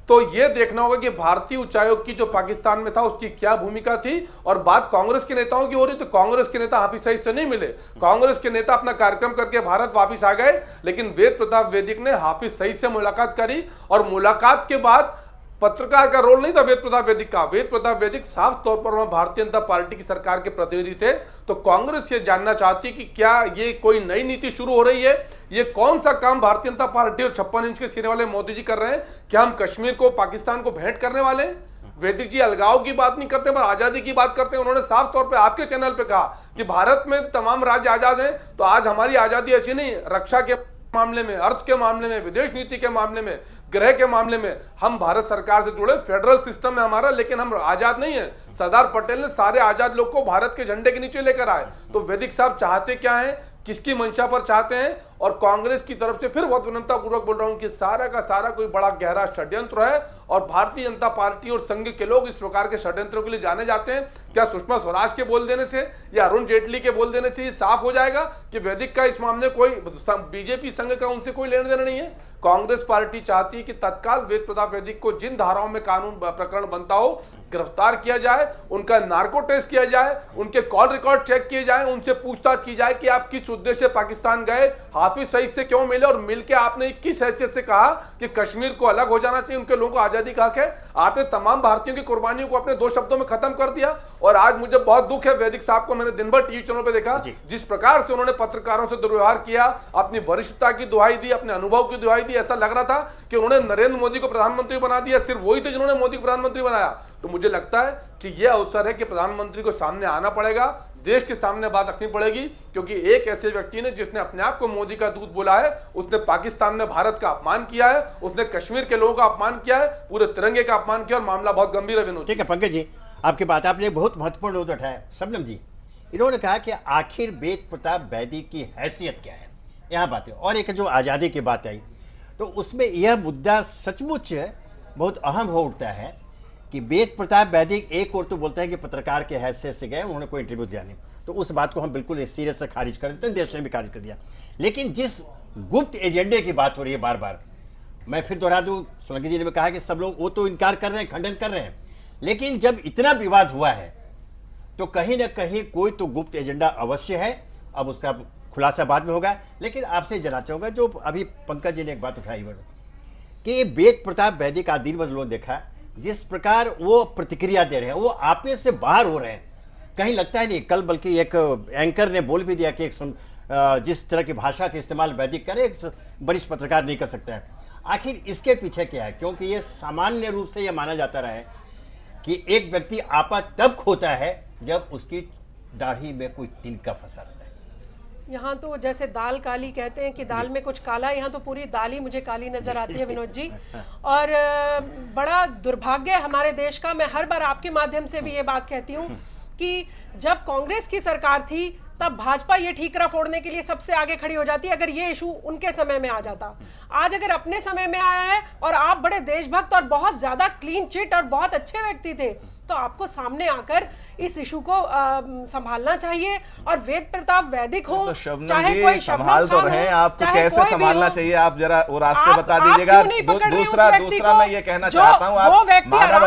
तो यह देखना होगा कि भारतीय उच्चायोग की जो पाकिस्तान में था उसकी क्या भूमिका थी। और बात कांग्रेस के नेताओं की हो रही, तो कांग्रेस के नेता हाफिज सईद से नहीं मिले, कांग्रेस के नेता अपना कार्यक्रम करके भारत वापस आ गए, लेकिन वेद प्रताप वैदिक ने हाफिज सईद से मुलाकात करी और मुलाकात के बाद पत्रकार का रोल नहीं था वेद प्रताप वैदिक का। वेद प्रताप वैदिक साफ तौर पर वहां भारतीय जनता पार्टी की सरकार के प्रतिनिधि थे। तो कांग्रेस ये जानना चाहती कि क्या ये कोई नई नीति शुरू हो रही है, ये कौन सा काम भारतीय जनता पार्टी और 56 इंच के सीने वाले मोदी जी कर रहे हैं? क्या हम कश्मीर को पाकिस्तान को भेंट करने वाले हैं? वैदिक जी अलगाव की बात नहीं करते, पर आजादी की बात करते हैं। उन्होंने साफ तौर पे आपके चैनल पे कहा कि भारत में तमाम राज्य आजाद हैं, तो आज हमारी आजादी ऐसी नहीं, रक्षा के मामले में, अर्थ के मामले में, विदेश नीति के मामले में, गृह के मामले में हम भारत सरकार से जुड़े, फेडरल सिस्टम है हमारा, लेकिन हम आजाद नहीं है। सरदार पटेल ने सारे आजाद लोग को भारत के झंडे के नीचे लेकर आए। तो वैदिक साहब चाहते क्या हैं, किसकी मंशा पर चाहते हैं? और कांग्रेस की तरफ से फिर बहुत विनम्रता पूर्वक बोल रहा हूं कि सारा का सारा कोई बड़ा गहरा षड्यंत्र है और भारतीय जनता पार्टी और संघ के लोग इस प्रकार के षड्यंत्रों के लिए जाने जाते हैं। क्या सुषमा स्वराज के बोल देने से या अरुण जेटली के बोल देने से ये साफ हो जाएगा कि वैदिक का इस मामले कोई बीजेपी संघ का उनसे कोई लेना देना नहीं है? कांग्रेस पार्टी चाहती है कि तत्काल वेद प्रताप वैदिक को जिन धाराओं में कानून प्रकरण बनता हो गिरफ्तार किया जाए, उनका नार्को टेस्ट किया जाए, उनके कॉल रिकॉर्ड चेक किए जाए, उनसे पूछताछ की जाए कि आप किस उद्देश्य से पाकिस्तान गए, हाफिज सईद से क्यों मिले और मिलकर आपने किस हैसियत से कहा कि कश्मीर को अलग हो जाना चाहिए, उनके लोगों को आजादी का हक है। आपने तमाम भारतीयों की कुर्बानियों को अपने 2 शब्दों में खत्म कर दिया। और आज मुझे बहुत दुख है, वैदिक साहब को मैंने दिन भर टीवी चैनल पर देखा, जिस प्रकार से उन्होंने पत्रकारों से दुर्व्यवहार किया, अपनी वरिष्ठता की दुहाई दी, अपने अनुभव की दुहाई दी। ऐसा लग रहा था कि उन्होंने नरेंद्र मोदी को प्रधानमंत्री बना दिया, सिर्फ वही थे जिन्होंने मोदी को प्रधानमंत्री बनाया। तो मुझे लगता है कि यह अवसर है कि प्रधानमंत्री को सामने आना पड़ेगा, देश के सामने बात रखनी पड़ेगी, क्योंकि एक ऐसे व्यक्ति ने जिसने अपने आप को मोदी का दूत बोला है, उसने पाकिस्तान में भारत का अपमान किया है, उसने कश्मीर के लोगों का अपमान किया है, पूरे तिरंगे का अपमान किया और मामला बहुत गंभीर है। विनोद
ठीक है पंकज जी, आपकी बात आपने बहुत महत्वपूर्ण मुद्दा उठाया। शबनम जी, इन्होंने कहा कि आखिर वेद प्रताप वैदिक की हैसियत क्या है, यहाँ बात है। और एक जो आज़ादी की बात आई, तो उसमें यह मुद्दा सचमुच बहुत अहम हो उठता है कि वेद प्रताप वैदिक एक और तो बोलते हैं कि पत्रकार के हैसियत से गए, उन्होंने कोई इंटरव्यू दिया नहीं, तो उस बात को हम बिल्कुल सीरियस से खारिज कर देते हैं, देश ने भी खारिज कर दिया। लेकिन जिस गुप्त एजेंडे की बात हो रही है बार बार, मैं फिर दोहरा दूं, सोलंकी जी ने भी कहा कि सब लोग वो तो इनकार कर रहे हैं, खंडन कर रहे हैं, लेकिन जब इतना विवाद हुआ है तो कहीं ना कहीं कोई तो गुप्त एजेंडा अवश्य है। अब उसका खुलासा बाद में होगा, लेकिन आपसे जानना चाहूँगा, जो अभी पंकज जी ने एक बात उठाई कि वेद प्रताप वैदिक आज दिन भर लोगों ने देखा जिस प्रकार वो प्रतिक्रिया दे रहे हैं, वो आपे से बाहर हो रहे हैं, कहीं लगता है नहीं। कल बल्कि एक एंकर ने बोल भी दिया कि जिस तरह की भाषा का इस्तेमाल वैदिक करे एक वरिष्ठ पत्रकार नहीं कर सकता है। आखिर इसके पीछे क्या है? क्योंकि ये सामान्य रूप से यह माना जाता रहा है कि एक व्यक्ति आपा तब खोता है जब उसकी दाढ़ी में कोई तिनका फंसा रहता है।
यहाँ तो जैसे दाल काली कहते हैं कि दाल में कुछ काला है, यहाँ तो पूरी दाल ही मुझे काली नजर आती है विनोद जी। और बड़ा दुर्भाग्य है हमारे देश का। मैं हर बार आपके माध्यम से भी ये बात कहती हूँ कि जब कांग्रेस की सरकार थी तब भाजपा ये ठीकरा फोड़ने के लिए सबसे आगे खड़ी हो जाती है अगर ये इशू उनके समय में आ जाता। आज अगर अपने समय में आया है और आप बड़े देशभक्त और बहुत ज्यादा क्लीन चिट और बहुत अच्छे व्यक्ति थे, तो आपको सामने आकर इस इशू को संभालना चाहिए। और वेद प्रताप वैदिक हो
तो
चाहे कोई
संभाल तो रहे, आपको कैसे संभालना चाहिए आप जरा वो रास्ते बता दीजिएगा। दूसरा मैं ये कहना चाहता हूँ, आप मानव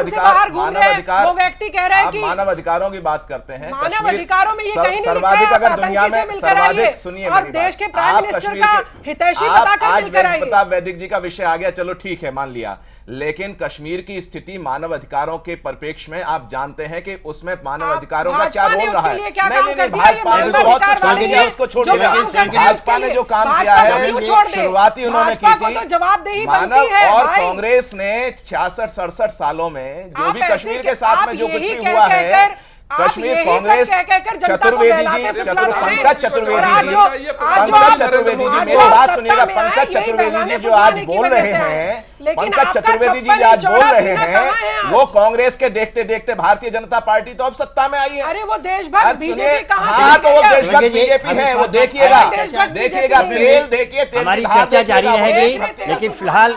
अधिकारों की बात करते हैं,
मानव अधिकारों में ये कहीं
सर्वाधिक अगर दुनिया में सर्वाधिक, सुनिए
और देश के प्राइम मिनिस्टर का हितैषी बताकर
आज वेद प्रताप वैदिक जी का विषय आ गया, चलो ठीक है मान लिया, लेकिन कश्मीर की स्थिति मानव अधिकारों के परिप्रेक्ष्य में आप जानते हैं कि उसमें मानव अधिकारों का क्या रोल रहा है। नहीं, भाजपा ने तो बहुत कुछ कर दिया, उसको छोड़ दिया। भाजपा ने जो काम किया है शुरुआती उन्होंने की थी, मानव और कांग्रेस ने 66-67 सालों में जो भी कश्मीर के साथ में जो कुछ भी हुआ है, कश्मीर कांग्रेस चतुर्वेदी जी, पंकज चतुर्वेदी जी, मेरी बात सुनिएगा, पंकज चतुर्वेदी जी जो आज बोल रहे हैं, पंकज चतुर्वेदी जी आज बोल रहे हैं, वो कांग्रेस के देखते देखते भारतीय जनता पार्टी तो अब सत्ता में आई है।
अरे वो देशभक्त बीजेपी कहां?
हाँ, तो वो देशभक्त बीजेपी है, वो देखिएगा तेल देखिए,
हमारी चर्चा जारी रहेगी, लेकिन फिलहाल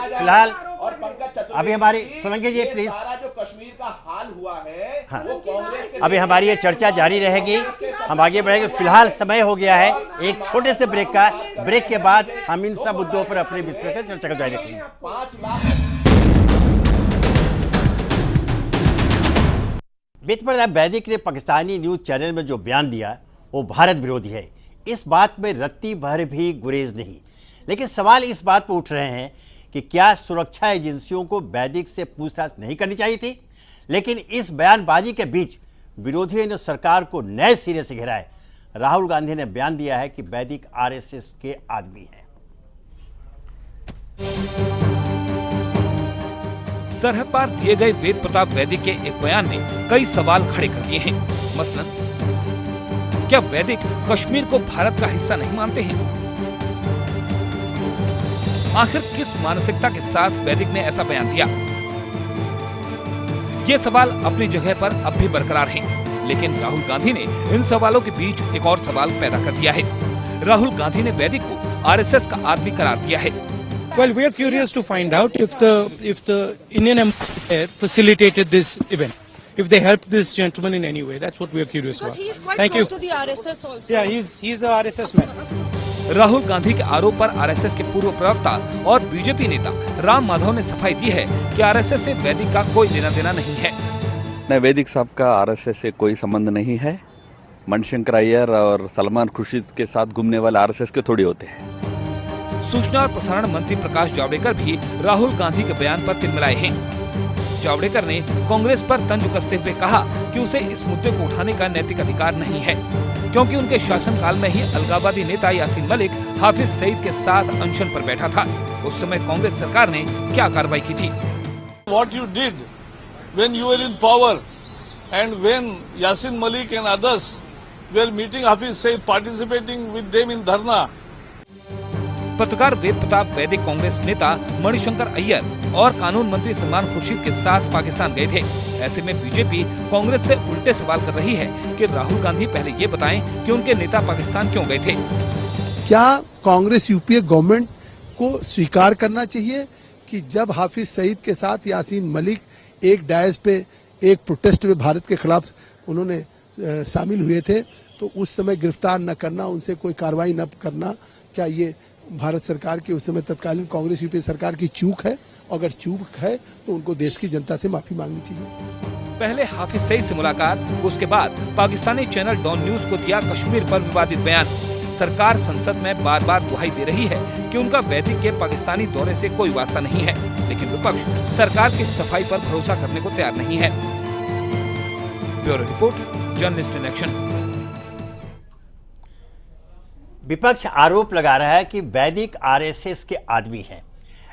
अभी हमारी सोलंकी जी प्लीज,
जो कश्मीर का सवाल हुआ है
हाँ।
वो कांग्रेस के
अभी हमारी ये चर्चा जारी रहेगी, हम आगे बढ़ेंगे। फिलहाल समय हो गया है एक छोटे से ब्रेक का। ब्रेक के बाद हम इन सब मुद्दों पर अपने विषय पर चर्चा जारी रखेंगे।
5 लाख
वेद प्रताप वैदिक ने पाकिस्तानी न्यूज चैनल में जो बयान दिया वो भारत विरोधी है, इस बात में रत्ती भर भी गुरेज नहीं। लेकिन सवाल इस बात पर उठ रहे हैं कि क्या सुरक्षा एजेंसियों को वैदिक से पूछताछ नहीं करनी चाहिए थी? लेकिन इस बयानबाजी के बीच विरोधियों ने सरकार को नए सिरे से घेरा है। राहुल गांधी ने बयान दिया है कि वैदिक आरएसएस के आदमी हैं।
सरहद पार दिए गए वेद प्रताप वैदिक के एक बयान ने कई सवाल खड़े कर दिए हैं। मसलन, क्या वैदिक कश्मीर को भारत का हिस्सा नहीं मानते हैं? आखिर किस मानसिकता के साथ वैदिक ने ऐसा बयान दिया? ये सवाल अपनी जगह पर अब भी बरकरार हैं, लेकिन राहुल गांधी ने इन सवालों के बीच एक और सवाल पैदा कर दिया है। राहुल गांधी ने वैदिक को आरएसएस का आदमी करार दिया है।
Well, we are curious to find out if the Indian embassy there facilitated this event, if they helped this gentleman in any way. That's what we are curious about.
Because he is quite
Thank
close
you.
to the RSS also.
Yeah, he's a RSS man.
Rahul Gandhi के आरोप पर आरएसएस के पूर्व प्रवक्ता और बीजेपी नेता राम माधव ने सफाई दी है कि आरएसएस से वैदिक का कोई लेना देना नहीं है।
नहीं, वैदिक साहब का आरएसएस से कोई संबंध नहीं है। मणिशंकर अय्यर और सलमान खुर्शीद के साथ घूमने वाले आरएसएस के थोड़ी होते हैं।
सूचना और प्रसारण मंत्री प्रकाश जावड़ेकर भी राहुल गांधी के बयान पर तिलमिलाए हैं। जावड़ेकर ने कांग्रेस पर तंज कसते हुए कहा कि उसे इस मुद्दे को उठाने का नैतिक अधिकार नहीं है, क्योंकि उनके शासनकाल में ही अलगाववादी नेता यासीन मलिक हाफिज सईद के साथ अनशन पर बैठा था। उस समय कांग्रेस सरकार ने क्या कार्रवाई की थी?
What you did when you were in power and when Yasin Malik and others were meeting Hafiz Saeed, participating with them in dharna.
पत्रकार वेद प्रताप वैदिक कांग्रेस नेता मणिशंकर अय्यर और कानून मंत्री सलमान खुर्शीद के साथ पाकिस्तान गए थे। ऐसे में बीजेपी कांग्रेस से उल्टे सवाल कर रही है कि राहुल गांधी पहले ये बताएं कि उनके नेता पाकिस्तान क्यों गए थे।
क्या कांग्रेस यूपीए गवर्नमेंट को स्वीकार करना चाहिए कि जब हाफिज सईद के साथ यासीन मलिक एक डायस पे एक प्रोटेस्ट में भारत के खिलाफ उन्होंने शामिल हुए थे, तो उस समय गिरफ्तार न करना, उनसे कोई कार्रवाई न करना, क्या ये भारत सरकार की उस समय तत्कालीन कांग्रेस यूपीए सरकार की चूक है? अगर चूक है तो उनको देश की जनता से माफी मांगनी चाहिए।
पहले हाफिज सईद से मुलाकात, उसके बाद पाकिस्तानी चैनल डॉन न्यूज को दिया कश्मीर पर विवादित बयान। सरकार संसद में बार बार दुहाई दे रही है कि उनका वैदिक के पाकिस्तानी दौरे से कोई वास्ता नहीं है, लेकिन विपक्ष सरकार की सफाई पर भरोसा करने को तैयार नहीं है। Bureau report, journalist in action.
विपक्ष आरोप लगा रहा है कि वैदिक आरएसएस के आदमी हैं।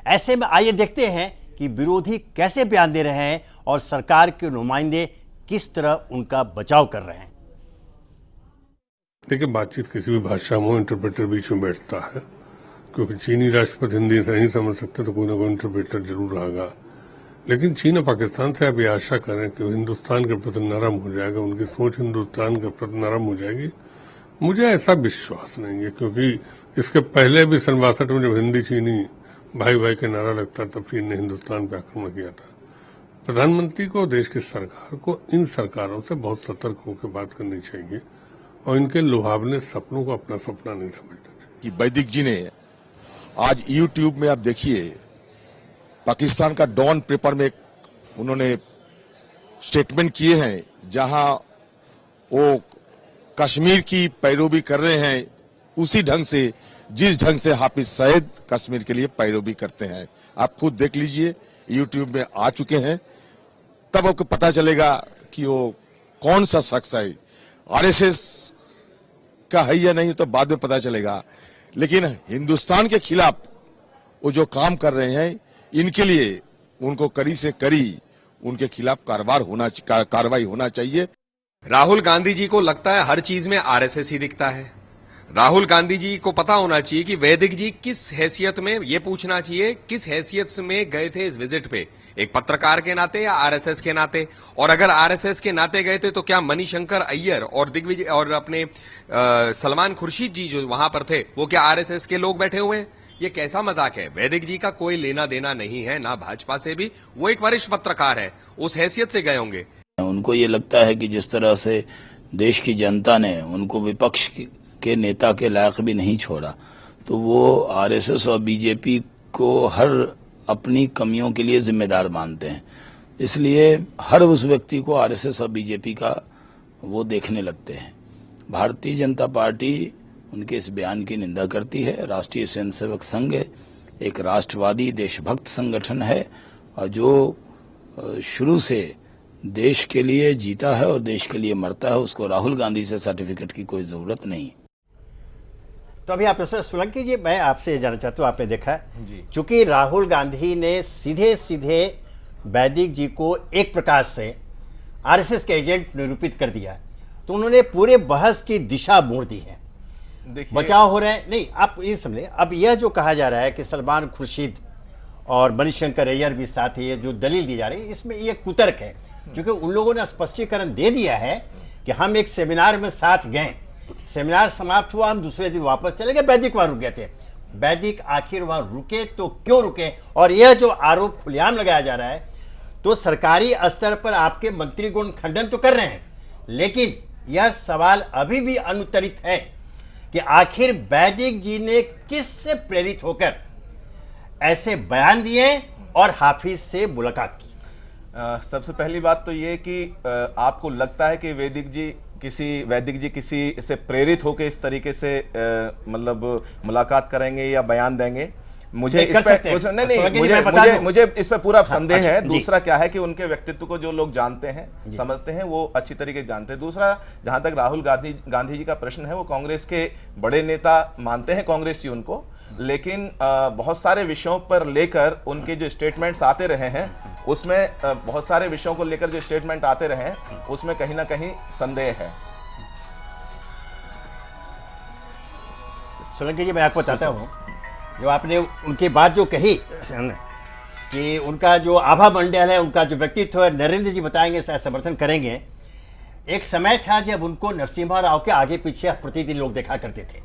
ऐसे में आइए देखते हैं कि विरोधी कैसे बयान दे रहे हैं और सरकार के नुमाइंदे किस तरह उनका बचाव कर रहे हैं।
देखिए, बातचीत किसी भी भाषा में इंटरप्रेटर बीच में बैठता है, क्योंकि चीनी राष्ट्रपति हिंदी से नहीं समझ सकते तो कोई ना कोई इंटरप्रेटर जरूर रहेगा। लेकिन चीन और पाकिस्तान से आप ये आशा करें कि हिंदुस्तान के प्रति नरम हो जाएगा, उनकी सोच हिंदुस्तान के प्रति नरम हो जाएगी, मुझे ऐसा विश्वास नहीं है। क्योंकि इसके पहले भी 1962 में जब हिंदी चीनी भाई भाई के नारा लगता तब चीन ने हिंदुस्तान पर आक्रमण किया था। प्रधानमंत्री को, देश की सरकार को इन सरकारों से बहुत सतर्क होकर बात करनी चाहिए और इनके लुभावने सपनों को अपना सपना नहीं समझना चाहिए।
कि वैदिक जी ने आज यूट्यूब में आप देखिए, पाकिस्तान का डॉन पेपर में उन्होंने स्टेटमेंट किए हैं, जहां वो कश्मीर की पैरोवी कर रहे हैं उसी ढंग से जिस ढंग से हाफिज सईद कश्मीर के लिए पैरोवी करते हैं। आप खुद देख लीजिए, यूट्यूब में आ चुके हैं, तब आपको पता चलेगा कि वो कौन सा शख्स है। आरएसएस का है या नहीं तो बाद में पता चलेगा, लेकिन हिंदुस्तान के खिलाफ वो जो काम कर रहे हैं, इनके लिए उनको कड़ी से कड़ी उनके खिलाफ कार्रवाई होना चाहिए।
राहुल गांधी जी को लगता है हर चीज में आरएसएस ही दिखता है। राहुल गांधी जी को पता होना चाहिए कि वैदिक जी किस हैसियत में, ये पूछना चाहिए किस हैसियत में गए थे इस विजिट पे, एक पत्रकार के नाते या आरएसएस के नाते। और अगर आरएसएस के नाते गए थे तो क्या मणिशंकर अय्यर और दिग्विजय और अपने सलमान खुर्शीद जी जो वहां पर थे, वो क्या आरएसएस के लोग बैठे हुए हैं? ये कैसा मजाक है? वैदिक जी का कोई लेना देना नहीं है, ना भाजपा से भी। वो एक वरिष्ठ पत्रकार है, उस हैसियत से गए होंगे।
उनको ये लगता है कि जिस तरह से देश की जनता ने उनको विपक्ष के नेता के लायक भी नहीं छोड़ा, तो वो आरएसएस और बीजेपी को हर अपनी कमियों के लिए जिम्मेदार मानते हैं। इसलिए हर उस व्यक्ति को आरएसएस और बीजेपी का वो देखने लगते हैं। भारतीय जनता पार्टी उनके इस बयान की निंदा करती है। राष्ट्रीय स्वयंसेवक संघ एक राष्ट्रवादी देशभक्त संगठन है और जो शुरू से देश के लिए जीता है और देश के लिए मरता है, उसको राहुल गांधी से सर्टिफिकेट की कोई जरूरत नहीं।
तो अभी आप प्रोफेसर सोलंकी जी, मैं आपसे ये जानना चाहता हूँ, आपने देखा है चूंकि राहुल गांधी ने सीधे सीधे वैदिक जी को एक प्रकार से आरएसएस के एजेंट निरूपित कर दिया, तो उन्होंने पूरे बहस की दिशा मोड़ दी है। बचाव हो रहा है, नहीं आप ये समझे। अब यह जो कहा जा रहा है कि सलमान खुर्शीद और मणिशंकर अय्यर भी साथ ही, जो दलील दी जा रही है, इसमें ये कुतर्क है, क्योंकि उन लोगों ने स्पष्टीकरण दे दिया है कि हम एक सेमिनार में साथ गए, सेमिनार समाप्त हुआ, हम दूसरे दिन वापस चले गए, वैदिक वहां रुक गए थे। वैदिक आखिर वहां रुके तो क्यों रुके? और यह जो आरोप खुलेआम लगाया जा रहा है, तो सरकारी स्तर पर आपके मंत्रीगण खंडन तो कर रहे हैं, लेकिन यह सवाल अभी भी अनुत्तरित है कि आखिर वैदिक जी ने किससे प्रेरित होकर ऐसे बयान दिए और हाफिज से मुलाकात की।
सबसे पहली बात तो ये कि आपको लगता है कि वैदिक जी किसी से प्रेरित होकर इस तरीके से मतलब मुलाकात करेंगे या बयान देंगे? मुझे इस पे मुझे इस पे पूरा संदेह है। दूसरा क्या है कि उनके व्यक्तित्व को जो लोग जानते हैं, समझते हैं, वो अच्छी तरीके से जानते हैं। दूसरा, जहां तक राहुल गांधी जी का प्रश्न है, वो कांग्रेस के बड़े नेता मानते हैं कांग्रेसी उनको, लेकिन बहुत सारे विषयों पर लेकर उनके जो स्टेटमेंट्स आते रहे हैं, उसमें बहुत सारे विषयों को लेकर जो स्टेटमेंट आते रहे हैं, उसमें कहीं ना कहीं संदेह है।
सोलंकी जी, मैं आपको बताता हूँ, जो आपने उनकी बात जो कही कि उनका जो आभा मंडल है, उनका जो व्यक्तित्व है, नरेंद्र जी बताएंगे, शायद समर्थन करेंगे। एक समय था जब उनको नरसिम्हा राव के आगे पीछे प्रतिदिन लोग देखा करते थे,